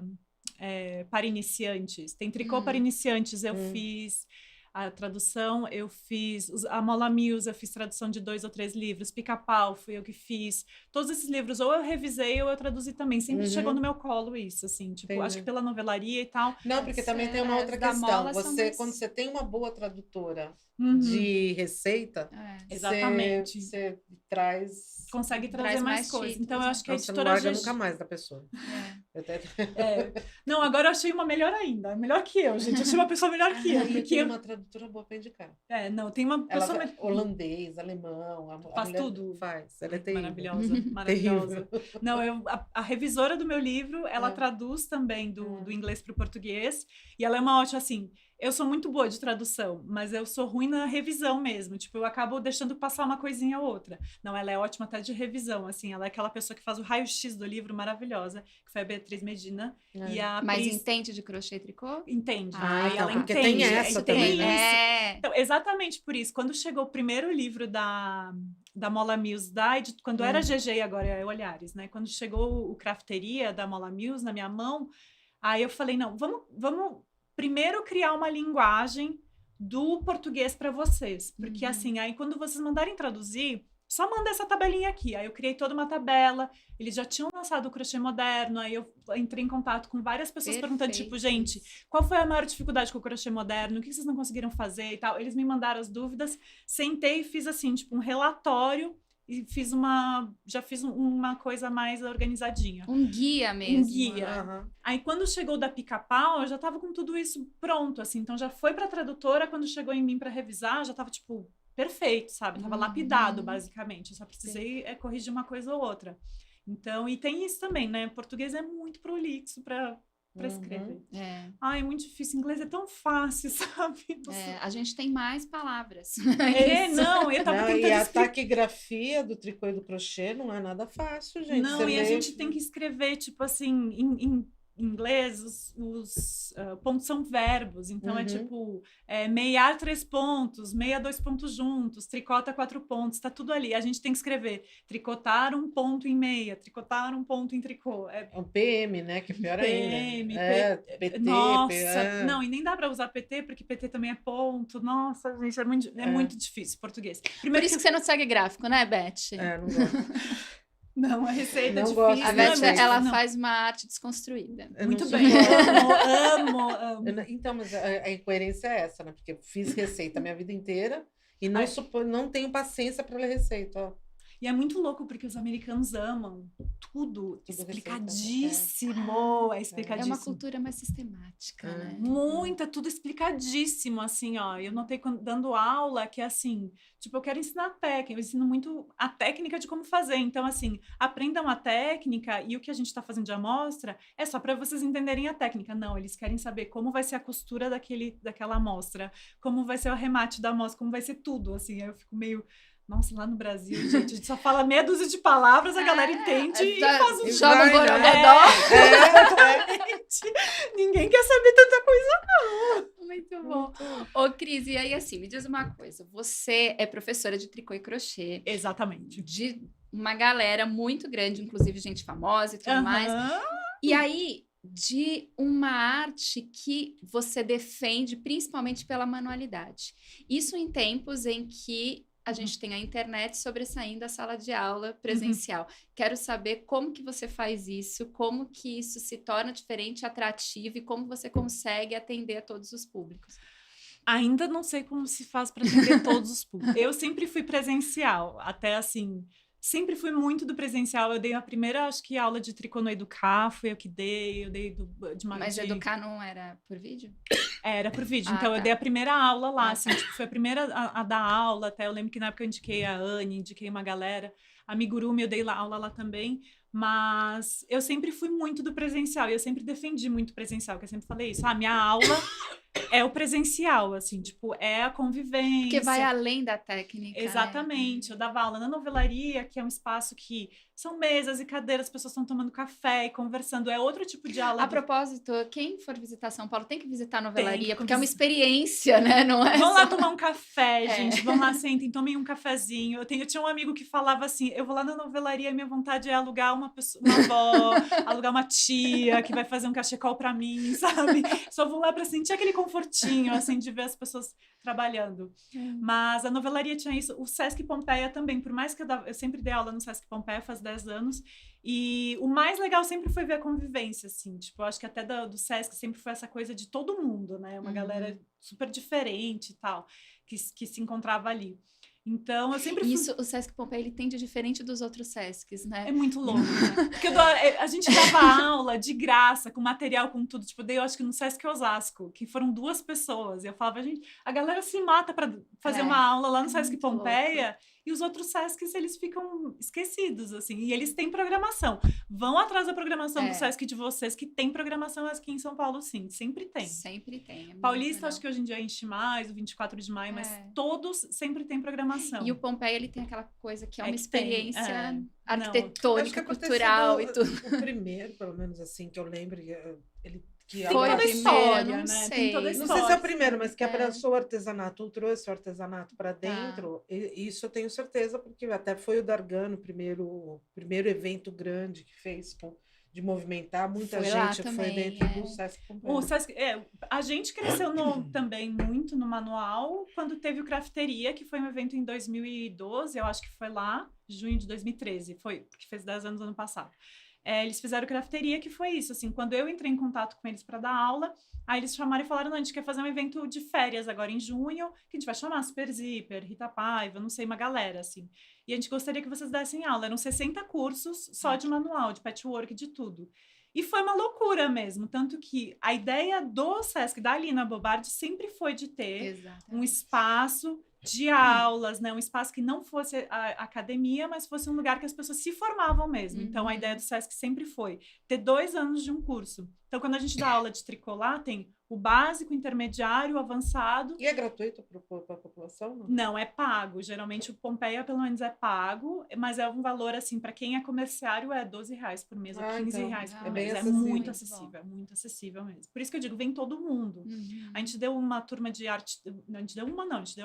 para iniciantes. Tem tricô para iniciantes, eu fiz a tradução, eu fiz a Mola Mills, eu fiz tradução de 2 ou 3 livros, Pica-Pau, fui eu que fiz. Todos esses livros, ou eu revisei ou eu traduzi também. Sempre chegou no meu colo isso, assim, tipo, acho que pela novelaria e tal. Não, porque também tem uma outra questão. Quando você tem uma boa tradutora de receita, exatamente. Você traz... Consegue trazer mais coisas. Então, eu acho que a editora... Você não larga nunca mais da pessoa. Não, agora eu achei uma melhor ainda. Melhor que eu, gente. Eu achei uma pessoa melhor que eu. Porque tem uma tradutora boa pra indicar. Não, tem uma pessoa... Holandês, alemão... Faz tudo. Faz. Ela é terrível. Maravilhosa, maravilhosa. Não, a revisora do meu livro, ela traduz também do inglês para o português. E ela é uma ótima, assim... Eu sou muito boa de tradução, mas eu sou ruim na revisão mesmo. Tipo, eu acabo deixando passar uma coisinha ou outra. Não, ela é ótima até de revisão, assim. Ela é aquela pessoa que faz o raio-x do livro, maravilhosa, que foi a Beatriz Medina. E mas entende de crochê e tricô? Entende. Aí ela porque entende. Tem essa também, né? Então, exatamente por isso. Quando chegou o primeiro livro da Mola Mills, quando era GG e agora é Olhares, né? Quando chegou o Crafteria da Mola Mills na minha mão, aí eu falei, não, vamos primeiro criar uma linguagem do português para vocês. Porque, assim, aí quando vocês mandarem traduzir, só manda essa tabelinha aqui. Aí eu criei toda uma tabela, eles já tinham lançado o crochê moderno, aí eu entrei em contato com várias pessoas perguntando, tipo, gente, qual foi a maior dificuldade com o crochê moderno? O que vocês não conseguiram fazer e tal? Eles me mandaram as dúvidas, sentei e fiz, assim, tipo, um relatório e já fiz uma coisa mais organizadinha. Um guia mesmo. Um guia. Uhum. Aí, quando chegou da Pica-Pau, eu já tava com tudo isso pronto, assim. Então, já foi pra tradutora, quando chegou em mim pra revisar, já tava, tipo, perfeito, sabe? Tava lapidado, basicamente. Eu só precisei corrigir uma coisa ou outra. Então, e tem isso também, né? Português é muito prolixo pra escrever. Ai, é muito difícil. Inglês é tão fácil, sabe? A gente tem mais palavras. Eu tava tentando E a taquigrafia do tricô e do crochê não é nada fácil, gente. Não, a gente tem que escrever, tipo assim, em inglês, os pontos são verbos. Então, é tipo, meiar 3 pontos, meia 2 pontos juntos, tricota 4 pontos, tá tudo ali. A gente tem que escrever tricotar 1 ponto em meia, tricotar 1 ponto em tricô. É um PM, né? Que é pior ainda. PT, nossa, não, e nem dá pra usar PT, porque PT também é ponto. Nossa, gente, é muito difícil português. Por isso que você não segue gráfico, né, Beth? Não gosto. Não, a receita é difícil. A Beth, ela faz uma arte desconstruída. Muito bem. Amo. Então, mas a incoerência é essa, né? Porque eu fiz receita a minha vida inteira e não tenho paciência para ler receita, ó. E é muito louco, porque os americanos amam tudo explicadíssimo. É explicadíssimo. É uma cultura mais sistemática, né? Muita, tudo explicadíssimo, assim, ó. Eu notei dando aula que, assim, tipo, eu quero ensinar técnica, eu ensino muito a técnica de como fazer. Então, assim, aprendam a técnica e o que a gente tá fazendo de amostra é só para vocês entenderem a técnica. Não, eles querem saber como vai ser a costura daquela amostra, como vai ser o arremate da amostra, como vai ser tudo, assim. Aí eu fico meio... Nossa, lá no Brasil, gente, a gente só fala meia dúzia de palavras, a galera entende e faz um joga um borogodó. Ninguém quer saber tanta coisa, não. Muito bom. Ô, Cris, e aí, assim, me diz uma coisa. Você é professora de tricô e crochê. Exatamente. De uma galera muito grande, inclusive gente famosa e tudo mais. E aí, de uma arte que você defende principalmente pela manualidade. Isso em tempos em que a gente tem a internet sobressaindo a sala de aula presencial. Quero saber como que você faz isso, como que isso se torna diferente, atrativo e como você consegue atender a todos os públicos. Ainda não sei como se faz para atender todos os públicos. Eu sempre fui presencial, até assim... Sempre fui muito do presencial. Eu dei a primeira, acho que, aula de tricô no Educar, fui eu que dei. Eu dei Mas Educar não era por vídeo? Era por vídeo. Então, eu dei a primeira aula lá, assim, tipo, foi a primeira a dar aula. Até eu lembro que na época eu indiquei a Anne, indiquei uma galera. A Amigurumi, eu dei aula lá também. Mas eu sempre fui muito do presencial. E eu sempre defendi muito presencial, que eu sempre falei isso. Minha aula é o presencial, assim, tipo, é a convivência. Porque vai além da técnica. Exatamente. Né? Eu dava aula na novelaria, que é um espaço que são mesas e cadeiras, as pessoas estão tomando café e conversando. É outro tipo de aula. A propósito, quem for visitar São Paulo tem que visitar a novelaria, porque é uma experiência, né? Não é Vão lá tomar um café, gente. Vão lá, sentem, tomem um cafezinho. Eu tinha um amigo que falava assim, eu vou lá na novelaria e minha vontade é alugar uma avó, alugar uma tia que vai fazer um cachecol pra mim, sabe? Só vou lá pra sentir aquele confortinho, assim, de ver as pessoas trabalhando. Mas a novelaria tinha isso. O Sesc Pompeia também, por mais que eu sempre dei aula no Sesc Pompeia, faz 10 anos, e o mais legal sempre foi ver a convivência, assim, tipo, eu acho que até do Sesc sempre foi essa coisa de todo mundo, né? Uma galera super diferente e tal, que se encontrava ali. Então, eu sempre fui... Isso, o Sesc Pompeia, ele tem de diferente dos outros Sescs, né? É muito louco, né? Porque a gente dava aula de graça, com material, com tudo. Tipo, eu acho que no Sesc Osasco, que foram 2 pessoas. E eu falava, gente, a galera se mata pra fazer uma aula lá no Sesc Pompeia. Louco. E os outros Sescs, eles ficam esquecidos, assim. E eles têm programação. Vão atrás da programação do Sesc de vocês, que tem programação aqui em São Paulo, sim. Sempre tem. Sempre tem. Paulista, acho que hoje em dia enche mais, o 24 de maio, mas todos sempre tem programação. E o Pompeia, ele tem aquela coisa que é uma experiência arquitetônica, cultural e tudo. O primeiro, pelo menos assim, que eu lembro, que Tem toda a história, não né? sei. Tem toda a Não história. sei se é o primeiro, mas que abraçou o artesanato, trouxe o artesanato para Tá. dentro. Isso eu tenho certeza, porque até foi o Dargano, o primeiro evento grande que fez de movimentar. Muita Foi lá gente foi também, dentro é. do Sesc O Pompeia. Sesc, a gente cresceu também muito no manual quando teve o Crafteria, que foi um evento em 2012, eu acho que foi lá, junho de 2013, foi, que fez 10 anos ano passado. Eles fizeram Crafteria, que foi isso, assim, quando eu entrei em contato com eles para dar aula, aí eles chamaram e falaram, não, a gente quer fazer um evento de férias agora em junho, que a gente vai chamar Super Zíper, Rita Paiva, não sei, uma galera, assim. E a gente gostaria que vocês dessem aula. Eram 60 cursos só de manual, de patchwork, de tudo. E foi uma loucura mesmo, tanto que a ideia do Sesc, da Alina Bobardi, sempre foi de ter um espaço de aulas, né? Um espaço que não fosse a academia, mas fosse um lugar que as pessoas se formavam mesmo. Então, a ideia do Sesc sempre foi ter 2 anos de um curso. Então, quando a gente dá aula de tricolar, tem o básico, o intermediário, o avançado. E é gratuito para a população? Não? Não, é pago. Geralmente o Pompeia, pelo menos, é pago, mas é um valor, assim, para quem é comerciário, é R$12 por mês ou R$15 por mês. É muito acessível mesmo. Por isso que eu digo, vem todo mundo. A gente deu uma turma de arte, a gente deu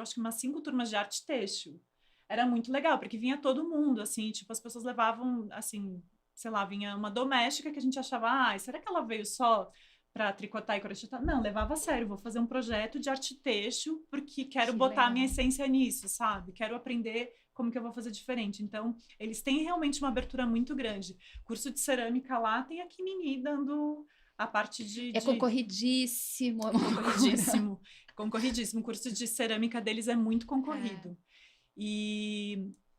acho que umas 5 turmas de arte têxtil. Era muito legal, porque vinha todo mundo, assim, tipo, as pessoas levavam, assim, sei lá, vinha uma doméstica que a gente achava, será que ela veio só para tricotar e crochetar? Não, levava a sério, vou fazer um projeto de arte têxtil porque quero botar a minha essência nisso, sabe? Quero aprender como que eu vou fazer diferente. Então, eles têm realmente uma abertura muito grande. Curso de cerâmica lá tem a Kimini dando a parte de... concorridíssimo. Concorridíssimo. O curso de cerâmica deles é muito concorrido.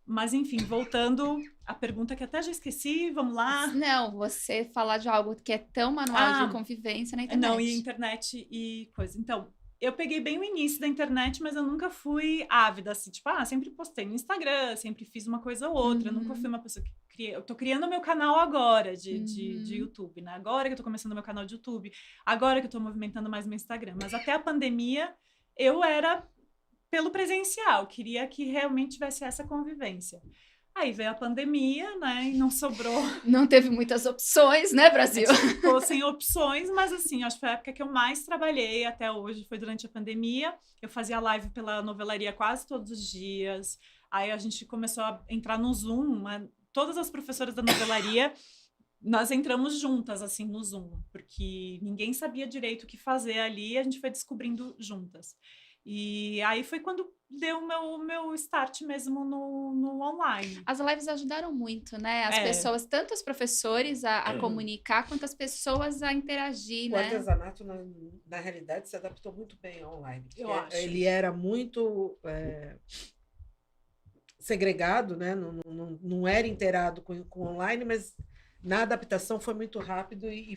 Mas, enfim, voltando à pergunta que até já esqueci, vamos lá. Não, você falar de algo que é tão manual de convivência na internet. Não, e internet e coisa. Então, eu peguei bem o início da internet, mas eu nunca fui ávida, assim, tipo, sempre postei no Instagram, sempre fiz uma coisa ou outra, nunca fui uma pessoa que eu tô criando meu canal agora de YouTube, né? Agora que eu tô começando meu canal de YouTube, agora que eu tô movimentando mais meu Instagram. Mas até a pandemia, eu era pelo presencial, queria que realmente tivesse essa convivência. Aí veio a pandemia, né, e não sobrou... Não teve muitas opções, né, Brasil? A gente ficou sem opções, mas assim, acho que foi a época que eu mais trabalhei até hoje, foi durante a pandemia. Eu fazia live pela novelaria quase todos os dias. Aí a gente começou a entrar no Zoom, todas as professoras da novelaria... Nós entramos juntas, assim, no Zoom, porque ninguém sabia direito o que fazer ali, e a gente foi descobrindo juntas. E aí foi quando deu o meu start mesmo no online. As lives ajudaram muito, né? As pessoas, tanto os professores a comunicar, quanto as pessoas a interagir, né? O né? artesanato, na realidade, se adaptou muito bem ao online. Eu acho. Ele era muito segregado, né? Não era inteirado com online, mas... Na adaptação foi muito rápido e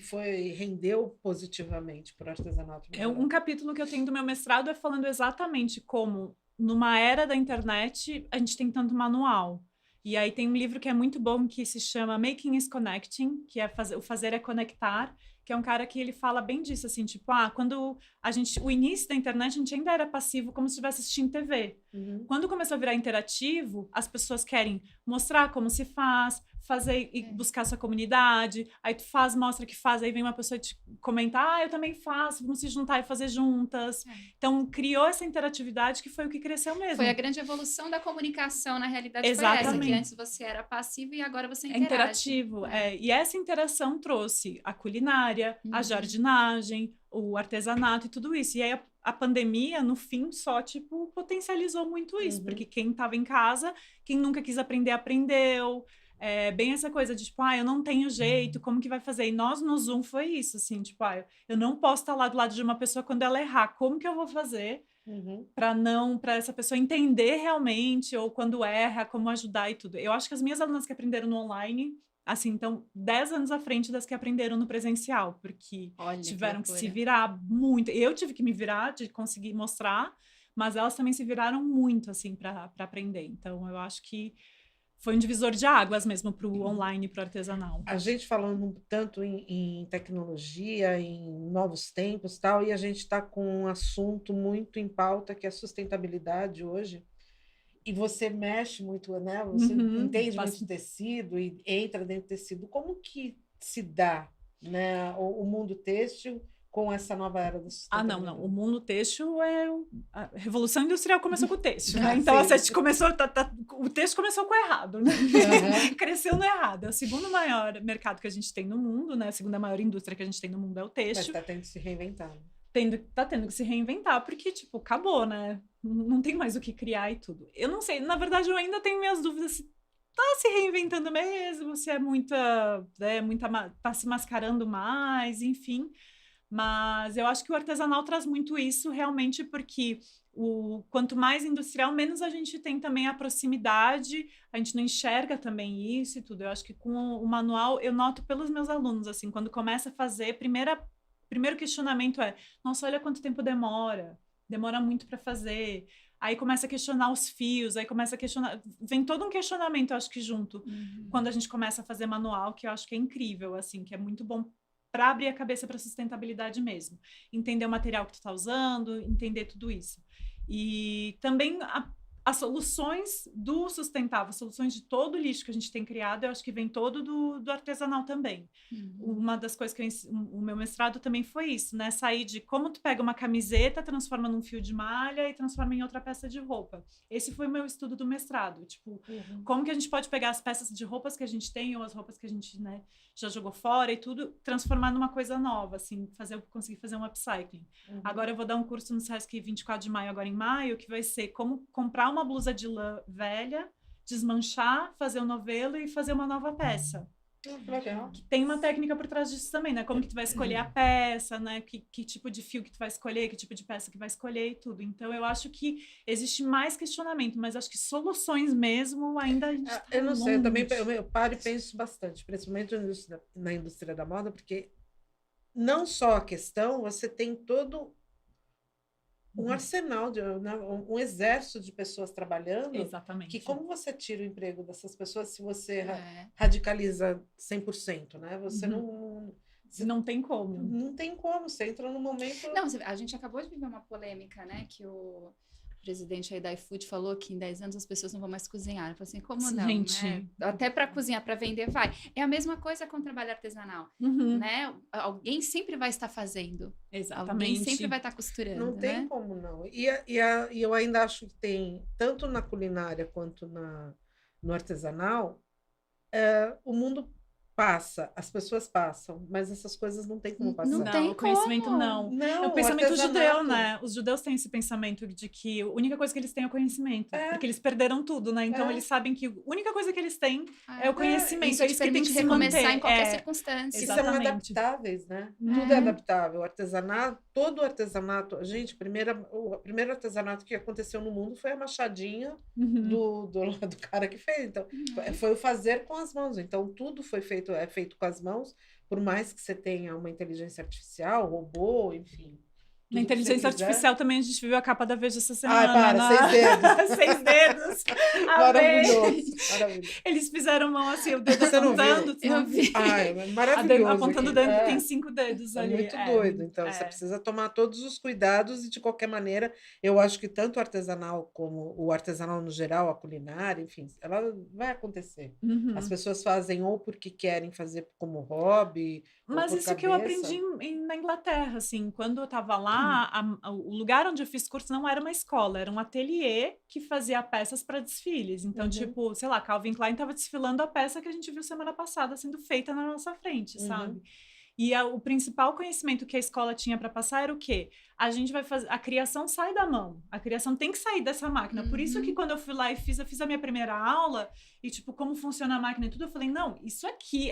rendeu positivamente para o artesanato. Um capítulo que eu tenho do meu mestrado é falando exatamente como, numa era da internet, a gente tem tanto manual. E aí tem um livro que é muito bom que se chama Making is Connecting, que é o fazer é conectar, que é um cara que ele fala bem disso, assim, tipo, quando o início da internet, a gente ainda era passivo, como se estivesse assistindo TV. Quando começou a virar interativo, as pessoas querem mostrar como se faz, fazer e buscar sua comunidade, aí tu faz, mostra que faz, aí vem uma pessoa te comentar, eu também faço, vamos se juntar e fazer juntas. Então, criou essa interatividade que foi o que cresceu mesmo. Foi a grande evolução da comunicação, na realidade. Exatamente. Foi essa, que antes você era passivo e agora você interage. Interativo, E essa interação trouxe a culinária, a jardinagem, o artesanato e tudo isso. E aí a pandemia, no fim, só, tipo, potencializou muito isso, porque quem estava em casa, quem nunca quis aprender, aprendeu. Bem essa coisa de, tipo, eu não tenho jeito, como que vai fazer? E nós no Zoom foi isso, assim, tipo, eu não posso estar lá do lado de uma pessoa quando ela errar, como que eu vou fazer para essa pessoa entender realmente, ou quando erra, como ajudar e tudo. Eu acho que as minhas alunas que aprenderam no online, assim, então 10 anos à frente das que aprenderam no presencial, porque tiveram que se virar muito. Eu tive que me virar, de conseguir mostrar, mas elas também se viraram muito, assim, para aprender. Então, eu acho que foi um divisor de águas mesmo para o online e para o artesanal. A gente falando tanto em tecnologia, em novos tempos e tal, e a gente está com um assunto muito em pauta, que é a sustentabilidade hoje. E você mexe muito, né? Você entende muito de tecido e entra dentro do tecido. Como que se dá, né, o mundo têxtil com essa nova era da sustentabilidade? Não. O mundo têxtil a Revolução Industrial começou com o têxtil, né? Ah, Então, sim. a gente começou... o têxtil começou com o errado, né? Cresceu no errado. É o segundo maior mercado que a gente tem no mundo, né? A segunda maior indústria que a gente tem no mundo é o Mas têxtil. tá tendo que se reinventar. Tá tendo que se reinventar, porque, tipo, acabou, né? Não tem mais o que criar e tudo. Eu não sei, na verdade, eu ainda tenho minhas dúvidas se tá se reinventando mesmo, se é tá se mascarando mais, enfim. Mas eu acho que o artesanal traz muito isso realmente porque quanto mais industrial, menos a gente tem também a proximidade, a gente não enxerga também isso e tudo. Eu acho que com o manual, eu noto pelos meus alunos, assim, quando começa a fazer, primeiro questionamento é, nossa, olha quanto tempo demora muito para fazer. Aí começa a questionar os fios, aí começa a questionar... Vem todo um questionamento, eu acho que junto, quando a gente começa a fazer manual, que eu acho que é incrível, assim, que é muito bom para abrir a cabeça para sustentabilidade mesmo. Entender o material que tu está usando, entender tudo isso. E também as soluções do sustentável, soluções de todo o lixo que a gente tem criado, eu acho que vem todo do artesanal também. Uma das coisas que o meu mestrado também foi isso, né? Sair de como tu pega uma camiseta, transforma num fio de malha e transforma em outra peça de roupa. Esse foi o meu estudo do mestrado. Tipo, como que a gente pode pegar as peças de roupas que a gente tem ou as roupas que a gente, né, já jogou fora e tudo, transformar numa coisa nova, assim, conseguir fazer um upcycling. Agora eu vou dar um curso no Sesc 24 de maio, agora em maio, que vai ser como comprar uma blusa de lã velha, desmanchar, fazer um novelo e fazer uma nova peça. Legal. Tem uma técnica por trás disso também, né? Como que tu vai escolher a peça, né? Que tipo de fio que tu vai escolher, que tipo de peça que vai escolher e tudo. Então, eu acho que existe mais questionamento, mas acho que soluções mesmo ainda a gente tá Eu não sei, eu também longe. eu paro e penso bastante, principalmente na indústria da moda, porque não só a questão, você tem todo um arsenal, né, um exército de pessoas trabalhando, Exatamente. que como você tira o emprego dessas pessoas se você radicaliza 100%, né? Você não tem como. Não tem como, você entra num momento... Não, a gente acabou de viver uma polêmica, né? Que o presidente aí da iFood falou que em 10 anos as pessoas não vão mais cozinhar. Eu falei assim, como não, Gente. né? Até para cozinhar, para vender, vai. É a mesma coisa com o trabalho artesanal, né? Alguém sempre vai estar fazendo. Exatamente. Alguém sempre vai estar costurando, Não tem né? como não. E eu ainda acho que tem, tanto na culinária quanto no artesanal, o mundo passa, as pessoas passam, mas essas coisas não tem como passar. Não tem o conhecimento como. não. Não, É o pensamento judeu, artesanato. né? Os judeus têm esse pensamento de que a única coisa que eles têm é o conhecimento. Porque eles perderam tudo, né? Então eles sabem que a única coisa que eles têm é o conhecimento. Isso É te isso que tem permite que se recomeçar manter. em qualquer circunstância. E são Exatamente. adaptáveis, né? Tudo é adaptável. O artesanato, todo o artesanato... Gente, o primeiro artesanato que aconteceu no mundo foi a machadinha do cara que fez. Então, foi o fazer com as mãos. Então, tudo é feito com as mãos, por mais que você tenha uma inteligência artificial, robô, enfim. Na inteligência artificial também a gente viu a capa da Veja essa semana. Ai, para, 6 dedos. 6 dedos. Maravilhoso, maravilhoso. Eles fizeram mão assim, o dedo Você não apontando. viu? Eu vi. Ai, maravilhoso. Apontando o dedo que tem 5 dedos É ali. muito doido. Então, você precisa tomar todos os cuidados e, de qualquer maneira, eu acho que tanto o artesanal como o artesanal no geral, a culinária, enfim, ela vai acontecer. As pessoas fazem ou porque querem fazer como hobby, mas isso que eu aprendi na Inglaterra, assim, quando eu estava lá, o lugar onde eu fiz curso não era uma escola, era um ateliê que fazia peças para desfiles. Então, tipo, sei lá, Calvin Klein estava desfilando a peça que a gente viu semana passada sendo feita na nossa frente, sabe? E o principal conhecimento que a escola tinha para passar era o quê? A gente vai fazer... A criação sai da mão. A criação tem que sair dessa máquina. Por isso que quando eu fui lá e eu fiz a minha primeira aula, e tipo, como funciona a máquina e tudo, eu falei, não, isso aqui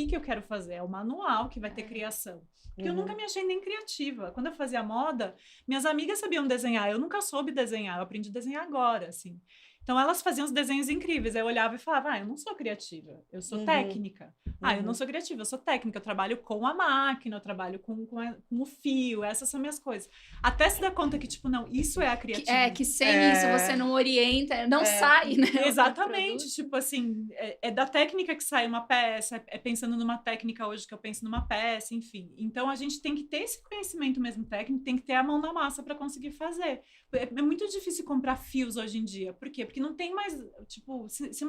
que eu quero fazer. É o manual que vai ter criação. Porque eu nunca me achei nem criativa. Quando eu fazia moda, minhas amigas sabiam desenhar. Eu nunca soube desenhar. Eu aprendi a desenhar agora, assim. Então, elas faziam os desenhos incríveis. Aí eu olhava e falava, eu não sou criativa, eu sou técnica. Eu não sou criativa, eu sou técnica. Eu trabalho com a máquina, eu trabalho com o fio, essas são minhas coisas. Até se dar conta que, tipo, não, isso é a criativa. Que sem isso você não orienta, não sai, né? Exatamente. Tipo assim, é da técnica que sai uma peça, é pensando numa técnica hoje que eu penso numa peça, enfim. Então, a gente tem que ter esse conhecimento mesmo técnico, tem que ter a mão na massa para conseguir fazer. É muito difícil comprar fios hoje em dia. Por quê? Porque não tem mais, tipo, se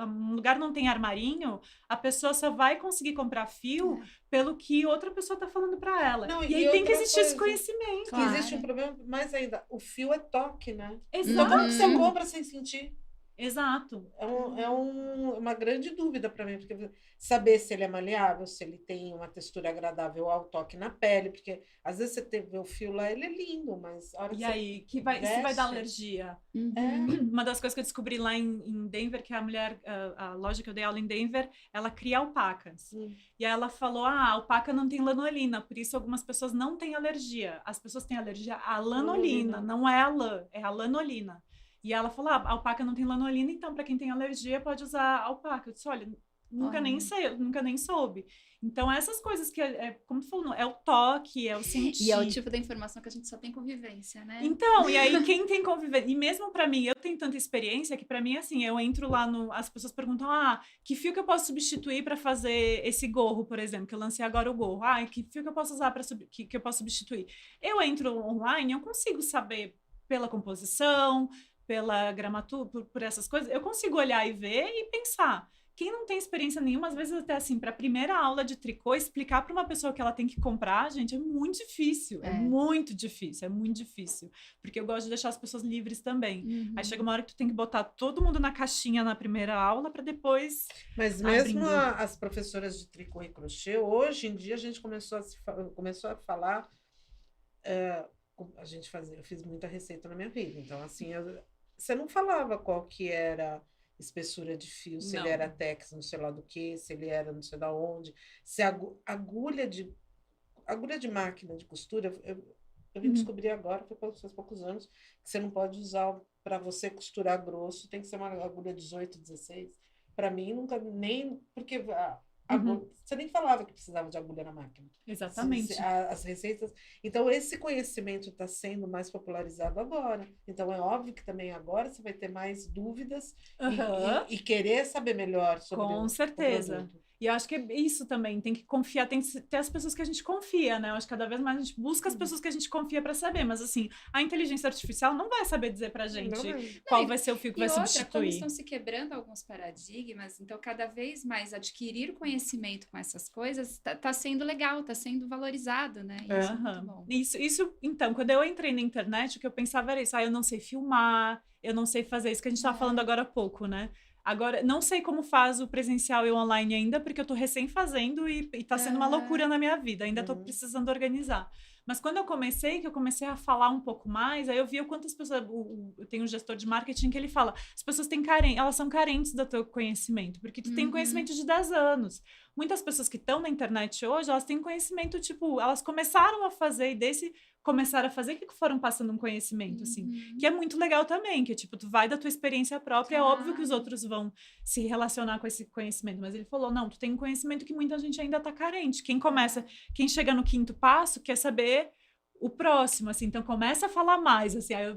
um lugar não tem armarinho, a pessoa só vai conseguir comprar fio pelo que outra pessoa tá falando para ela. Não, e aí tem que existir esse conhecimento. Claro. Existe um problema mais ainda. O fio é toque, né? Exato. Então, como que você compra sem sentir? Exato. Uma grande dúvida para mim, porque saber se ele é maleável, se ele tem uma textura agradável ao toque na pele, porque às vezes você vê o fio lá, ele é lindo, mas a hora e aí, se vai dar alergia? Uma das coisas que eu descobri lá em Denver, que a mulher, a loja que eu dei aula em Denver, ela cria alpacas. E aí ela falou, a alpaca não tem lanolina, por isso algumas pessoas não têm alergia. As pessoas têm alergia à lanolina, não é a lã, é a lanolina. E ela falou, a alpaca não tem lanolina, então para quem tem alergia pode usar a alpaca. Eu disse, olha, nunca nem soube. Então essas coisas que, como tu falou, é o toque, é o sentir. E é o tipo da informação que a gente só tem convivência, né? Então, e aí quem tem convivência, e mesmo para mim, eu tenho tanta experiência que para mim, assim, eu entro lá as pessoas perguntam, que fio que eu posso substituir para fazer esse gorro, por exemplo, que eu lancei agora o gorro. Que fio que eu posso usar que eu posso substituir? Eu entro online, eu consigo saber pela composição, pela gramatura, por essas coisas, eu consigo olhar e ver e pensar. Quem não tem experiência nenhuma, às vezes até assim, para a primeira aula de tricô, explicar para uma pessoa que ela tem que comprar, gente, é muito difícil. É muito difícil. Porque eu gosto de deixar as pessoas livres também. Aí chega uma hora que tu tem que botar todo mundo na caixinha na primeira aula para depois. Mas mesmo as professoras de tricô e crochê, hoje em dia a gente começou a falar. Eu fiz muita receita na minha vida. Então, assim, você não falava qual que era espessura de fio, se ele era tex, não sei lá do que, se ele era não sei da onde, se agulha de máquina de costura, eu vim descobrir agora, faz poucos anos, que você não pode usar, para você costurar grosso, tem que ser uma agulha 18, 16. Para mim, nunca, nem, porque você nem falava que precisava de agulha na máquina. Exatamente. As receitas. Então, esse conhecimento está sendo mais popularizado agora. Então, é óbvio que também agora você vai ter mais dúvidas e querer saber melhor sobre Com certeza. O produto. E eu acho que é isso também, tem que confiar, tem que ter as pessoas que a gente confia, né? Eu acho que cada vez mais a gente busca as pessoas que a gente confia para saber, mas assim, a inteligência artificial não vai saber dizer pra gente qual vai ser o fio que vai substituir. Como estão se quebrando alguns paradigmas, então cada vez mais adquirir conhecimento com essas coisas tá sendo legal, tá sendo valorizado, né? Isso é muito bom. Isso, então, quando eu entrei na internet, o que eu pensava era isso, eu não sei filmar, eu não sei fazer isso que a gente estava falando agora há pouco, né? Agora, não sei como faz o presencial e o online ainda, porque eu tô recém fazendo e tá sendo uma loucura na minha vida. Ainda tô precisando organizar. Mas quando eu comecei a falar um pouco mais, aí eu via quantas pessoas... Eu tenho um gestor de marketing que ele fala, as pessoas elas são carentes do teu conhecimento, porque tu tem conhecimento de 10 anos. Muitas pessoas que estão na internet hoje, elas têm conhecimento, tipo, elas começaram a fazer e começaram a fazer que foram passando um conhecimento, assim, que é muito legal também, que tipo, tu vai da tua experiência própria, é óbvio que os outros vão se relacionar com esse conhecimento, mas ele falou, não, tu tem um conhecimento que muita gente ainda tá carente, quem chega no 5º passo quer saber o próximo, assim, então começa a falar mais, assim, aí eu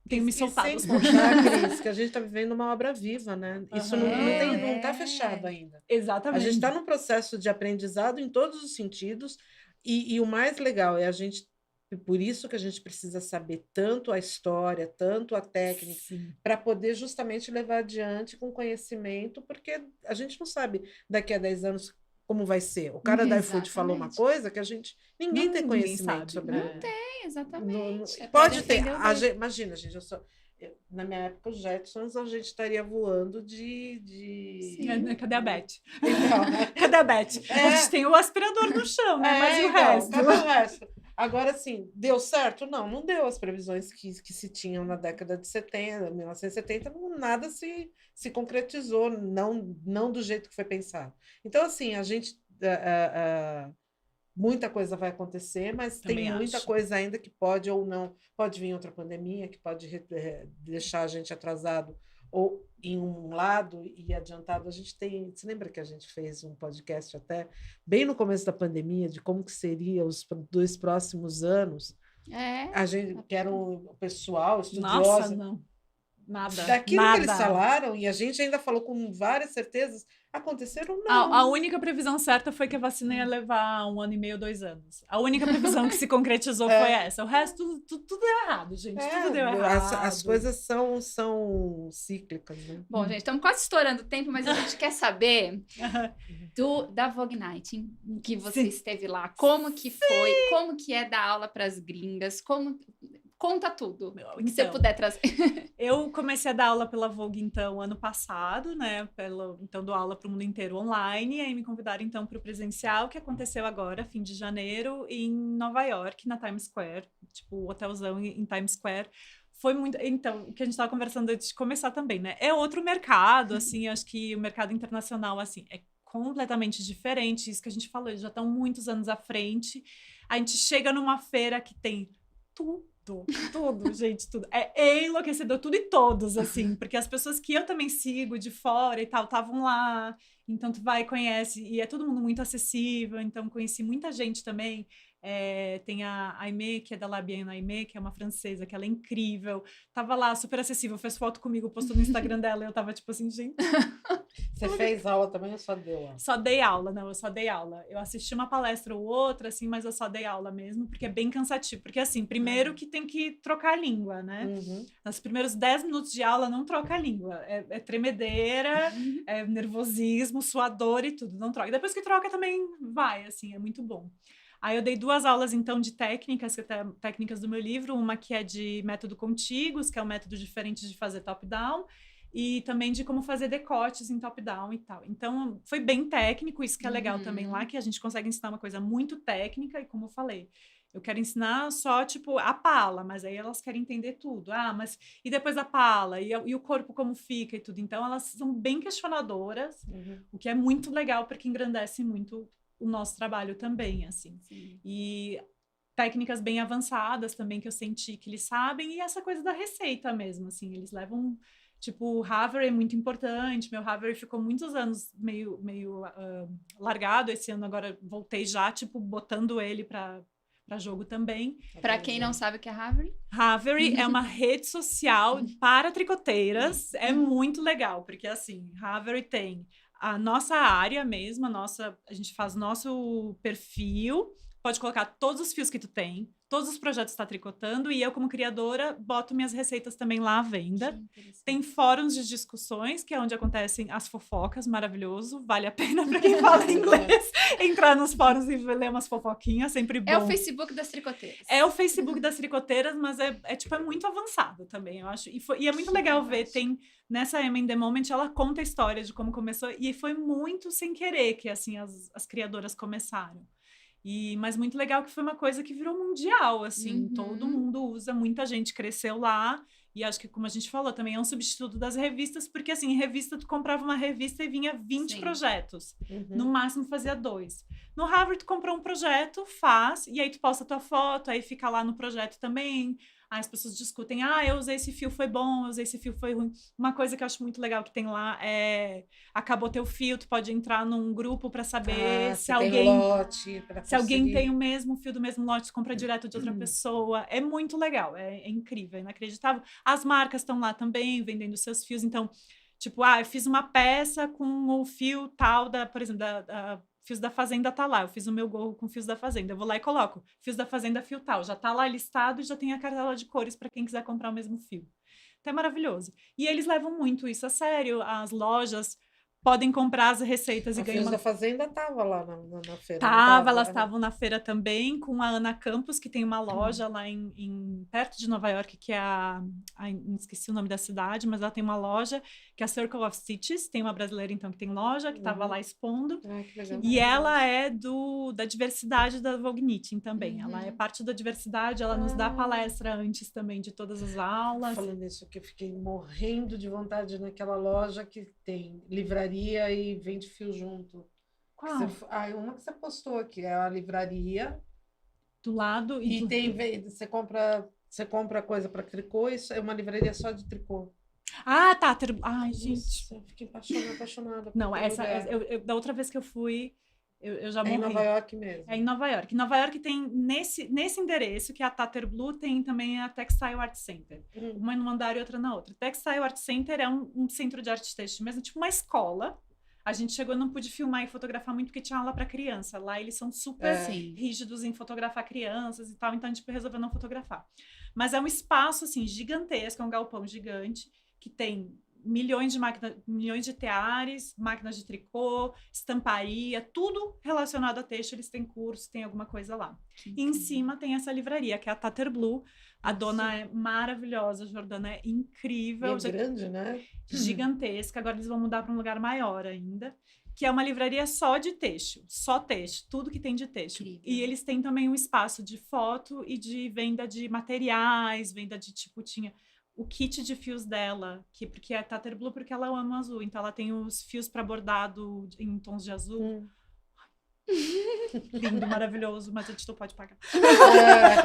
tenho me soltado. E sem contar, Cris, que a gente está vivendo uma obra viva, né? Isso não tá fechado ainda. Exatamente. A gente está num processo de aprendizado em todos os sentidos, e o mais legal é por isso que a gente precisa saber tanto a história, tanto a técnica, para poder justamente levar adiante com conhecimento, porque a gente não sabe daqui a 10 anos como vai ser. O cara da iFood falou uma coisa que ninguém tem conhecimento sobre. Não tem, exatamente. Pode ter. Imagina, gente, na minha época, os Jetsons, a gente estaria voando Cadê a Beth? Então, cadê a Beth? A gente tem o aspirador no chão, né? Mas e o resto? Cadê o resto? Agora, sim, deu certo? Não deu. As previsões que se tinham na década de 70, 1970, nada se concretizou, não do jeito que foi pensado. Então, assim, a gente... muita coisa vai acontecer, mas Também tem muita acho. coisa ainda que pode ou não. Pode vir outra pandemia, que pode deixar a gente atrasado ou em um lado e adiantado. Você lembra que a gente fez um podcast até bem no começo da pandemia de como que seria os 2 próximos anos? A gente que era um pessoal estudioso. Nossa, Nada. Daquilo nada. que eles falaram, e a gente ainda falou com várias certezas, aconteceram não. A única previsão certa foi que a vacina ia levar 1 ano e meio, 2 anos. A única previsão que se concretizou foi essa. O resto, tudo deu errado, gente. Tudo deu errado. As coisas são cíclicas, né? Bom, gente, estamos quase estourando o tempo, mas a gente quer saber da Vogue Night, que você esteve lá. Como que foi? Como que é dar aula para as gringas? Conta tudo, que você puder trazer. Eu comecei a dar aula pela Vogue, então, ano passado, né? Então, dou aula para o mundo inteiro online. E aí me convidaram, então, para o presencial, que aconteceu agora, fim de janeiro, em Nova York, na Times Square. Tipo, o hotelzão em Times Square. Foi muito... Então, o que a gente estava conversando antes de começar também, né? É outro mercado, assim. Acho que o mercado internacional, assim, é completamente diferente. Isso que a gente falou, eles já estão muitos anos à frente. A gente chega numa feira que tem tudo, gente, tudo. É enlouquecedor, tudo e todos, assim, porque as pessoas que eu também sigo de fora e tal, estavam lá, então tu vai e conhece, e é todo mundo muito acessível, então conheci muita gente também. Tem a Aimee, que é da Labienne Aimee, que é uma francesa, que ela é incrível, tava lá, super acessível, fez foto comigo, postou no Instagram dela, e eu tava tipo assim, gente... Você fez aula também ou só deu aula? Só dei aula, não, eu só dei aula. Eu assisti uma palestra ou outra, assim, mas eu só dei aula mesmo, porque é bem cansativo. Porque, assim, primeiro que tem que trocar a língua, né? Nos primeiros 10 minutos de aula, não troca a língua. É tremedeira, é nervosismo, suador e tudo, não troca. E depois que troca também vai, assim, é muito bom. Aí eu dei 2 aulas, então, de técnicas, técnicas do meu livro, uma que é de método contíguos, que é um método diferente de fazer top-down, e também de como fazer decotes em top-down e tal. Então, foi bem técnico, isso que é legal também lá, que a gente consegue ensinar uma coisa muito técnica, e como eu falei, eu quero ensinar só, tipo, a pala, mas aí elas querem entender tudo. Ah, mas e depois a pala? E o corpo como fica e tudo? Então, elas são bem questionadoras, o que é muito legal, porque engrandece muito o nosso trabalho também, assim. Sim. E técnicas bem avançadas também, que eu senti que eles sabem, e essa coisa da receita mesmo, assim, eles levam... Tipo, o Haverly é muito importante, meu Haverly ficou muitos anos meio largado, esse ano agora voltei já, tipo, botando ele para jogo também. Para quem não sabe o que é Haverly? Haverly é uma rede social para tricoteiras, é muito legal, porque assim, Haverly tem a nossa área mesmo, a gente faz nosso perfil, pode colocar todos os fios que tu tem, todos os projetos que está tricotando, e eu, como criadora, boto minhas receitas também lá à venda. Tem fóruns de discussões, que é onde acontecem as fofocas, maravilhoso. Vale a pena para quem fala inglês entrar nos fóruns e ler umas fofoquinhas, sempre bom. É o Facebook das tricoteiras. É o Facebook das tricoteiras, mas é muito avançado também, eu acho. E é muito legal ver, tem... Nessa Emma in the Moment, ela conta a história de como começou, e foi muito sem querer que, assim, as criadoras começaram. Mas muito legal que foi uma coisa que virou mundial, assim, todo mundo usa, muita gente cresceu lá, e acho que, como a gente falou, também é um substituto das revistas, porque, assim, em revista, tu comprava uma revista e vinha 20 projetos, no máximo fazia 2. No Harvard, tu comprou um projeto, faz, e aí tu posta a tua foto, aí fica lá no projeto também, aí as pessoas discutem, eu usei esse fio, foi bom, eu usei esse fio, foi ruim. Uma coisa que eu acho muito legal que tem lá é, acabou teu fio, tu pode entrar num grupo para saber se alguém tem o mesmo fio do mesmo lote, compra direto de outra pessoa. É muito legal, é incrível, é inacreditável. As marcas estão lá também, vendendo seus fios, então, tipo, eu fiz uma peça com o fio tal, por exemplo, Fios da Fazenda tá lá, eu fiz o meu gorro com Fios da Fazenda, eu vou lá e coloco Fios da Fazenda fio tal, já tá lá listado e já tem a cartela de cores para quem quiser comprar o mesmo fio. Então é maravilhoso. E eles levam muito isso a sério, as lojas podem comprar as receitas e ganhar Fios da Fazenda tava lá na feira. Elas estavam na feira também, com a Ana Campos, que tem uma loja lá perto de Nova York, que é esqueci o nome da cidade, mas ela tem uma loja, que é a Circle of Stitches, tem uma brasileira, então, que tem loja, que estava lá expondo. Que legal. E ela é da diversidade da Vogue Knitting também. Ela é parte da diversidade, ela nos dá palestra antes também de todas as aulas. Falando isso, que eu fiquei morrendo de vontade naquela loja que tem livraria e vende fio junto. Qual? Uma que você postou aqui, é a livraria. Do lado. E você compra coisa para tricô, isso é uma livraria só de tricô. Tá. Ai, gente. Eu fiquei apaixonada. Não, da outra vez que eu fui, Eu já É morri. em Nova York mesmo. É em Nova York. Em Nova York tem, nesse endereço, que é a Tater Blue, tem também a Textile Art Center. Uma num andar e outra na outra. Textile Art Center é um centro de arte têxtil mesmo, tipo uma escola. A gente chegou, não pude filmar e fotografar muito, porque tinha aula para criança. Lá eles são super rígidos em fotografar crianças e tal, então a gente resolveu não fotografar. Mas é um espaço, assim, gigantesco, é um galpão gigante, que tem milhões de máquinas, milhões de teares, máquinas de tricô, estamparia, tudo relacionado a têxtil. Eles têm curso, tem alguma coisa lá. E em cima tem essa livraria, que é a Tater Blue. A dona é maravilhosa, a Jordana é incrível. E é grande, né? Gigantesca. Agora eles vão mudar para um lugar maior ainda, que é uma livraria só de têxtil, só têxtil, tudo que tem de têxtil. Incrível. E eles têm também um espaço de foto e de venda de materiais, venda de tipo, tinha o kit de fios dela, porque é Tater Blue, porque ela ama azul, então ela tem os fios para bordado em tons de azul. Lindo, maravilhoso, mas a gente não pode pagar.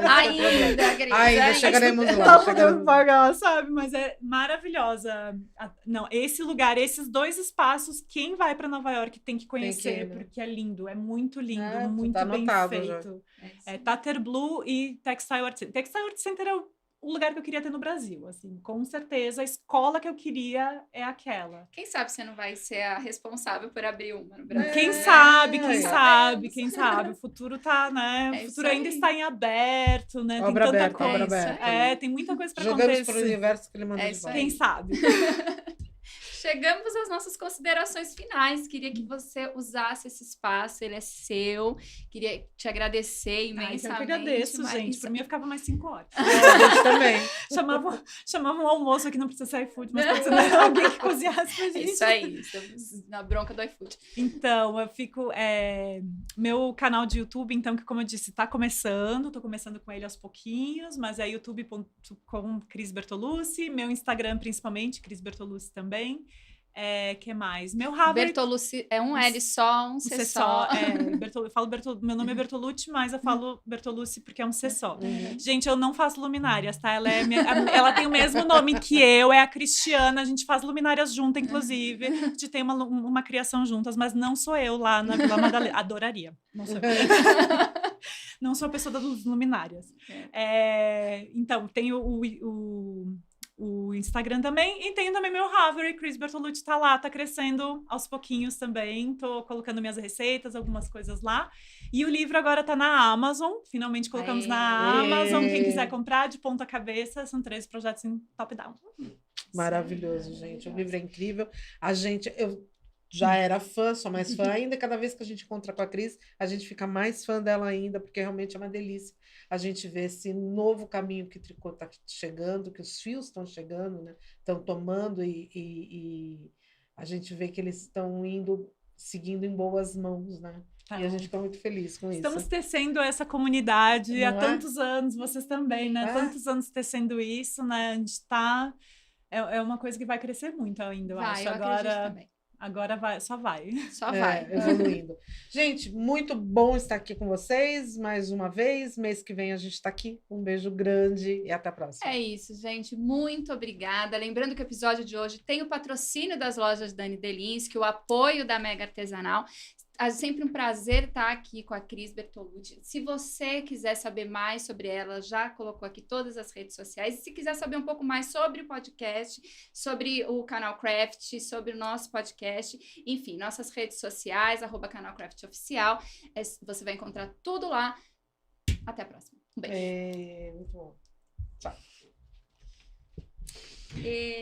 Ainda chegaremos lá. Não podemos pagar, sabe? Mas é maravilhosa. Não, esse lugar, esses dois espaços, quem vai para Nova York tem que conhecer, porque é lindo, é muito lindo, muito tá bem feito. É Tater Blue e Textile Art Center. Textile Art Center é o lugar que eu queria ter no Brasil, assim, com certeza. A escola que eu queria é aquela. Quem sabe você não vai ser a responsável por abrir uma no Brasil? Quem sabe. O futuro tá, né? O futuro ainda está em aberto, né? Obra tem tanta aberta, coisa. obra aberta. Tem muita coisa para acontecer. Jogamos para o universo que ele mandou de volta. Quem sabe? Chegamos às nossas considerações finais. Queria que você usasse esse espaço, ele é seu. Queria te agradecer imensamente. Eu que agradeço, gente. Por mim, eu ficava mais 5 horas. A gente também. Chamava um almoço aqui, não precisa ser iFood, mas pode ser alguém que cozinhasse pra gente. Isso aí, estamos na bronca do iFood. Então, eu fico... meu canal de YouTube, então, que como eu disse, tá começando. Tô começando com ele aos pouquinhos, mas é youtube.com Cris Bertolucci. Meu Instagram, principalmente, Cris Bertolucci também. Que mais? Meu Ravelry... Bertolucci é um L só, um C só. Eu falo meu nome é Bertolucci, mas eu falo Bertolucci porque é um C só. Gente, eu não faço luminárias, tá? Ela tem o mesmo nome que eu, é a Cristiana. A gente faz luminárias juntas, inclusive. A gente tem uma criação juntas, mas não sou eu lá na Vila Madalena. Adoraria. Não sou eu. Não sou a pessoa das luminárias. Então, tenho o Instagram também, e tenho também meu Ravelry, Cris Bertolucci tá lá, tá crescendo aos pouquinhos também, tô colocando minhas receitas, algumas coisas lá, e o livro agora tá na Amazon, finalmente colocamos na Amazon, quem quiser comprar de ponta cabeça, são 13 projetos em top-down. Maravilhoso, gente, o livro é incrível, eu já era fã, sou mais fã ainda, cada vez que a gente encontra com a Cris, a gente fica mais fã dela ainda, porque realmente é uma delícia a gente vê esse novo caminho que o tricô está chegando, que os fios estão chegando, né? Estão tomando e a gente vê que eles estão seguindo em boas mãos, né? E a gente fica muito feliz com isso. Estamos tecendo essa comunidade há tantos anos, vocês também, né? Tantos anos tecendo isso, né? A gente está... É uma coisa que vai crescer muito ainda, eu acho. Acredito também. Agora só vai. Só vai. Evoluindo. Gente, muito bom estar aqui com vocês mais uma vez. Mês que vem a gente está aqui. Um beijo grande e até a próxima. É isso, gente. Muito obrigada. Lembrando que o episódio de hoje tem o patrocínio das lojas Dani Delinski, o apoio da Mega Artesanal. É sempre um prazer estar aqui com a Cris Bertolucci. Se você quiser saber mais sobre ela, já colocou aqui todas as redes sociais. E se quiser saber um pouco mais sobre o podcast, sobre o Canal Craft, sobre o nosso podcast, enfim, nossas redes sociais, @Canal Craft Oficial, você vai encontrar tudo lá. Até a próxima. Um beijo. Muito bom. Tchau.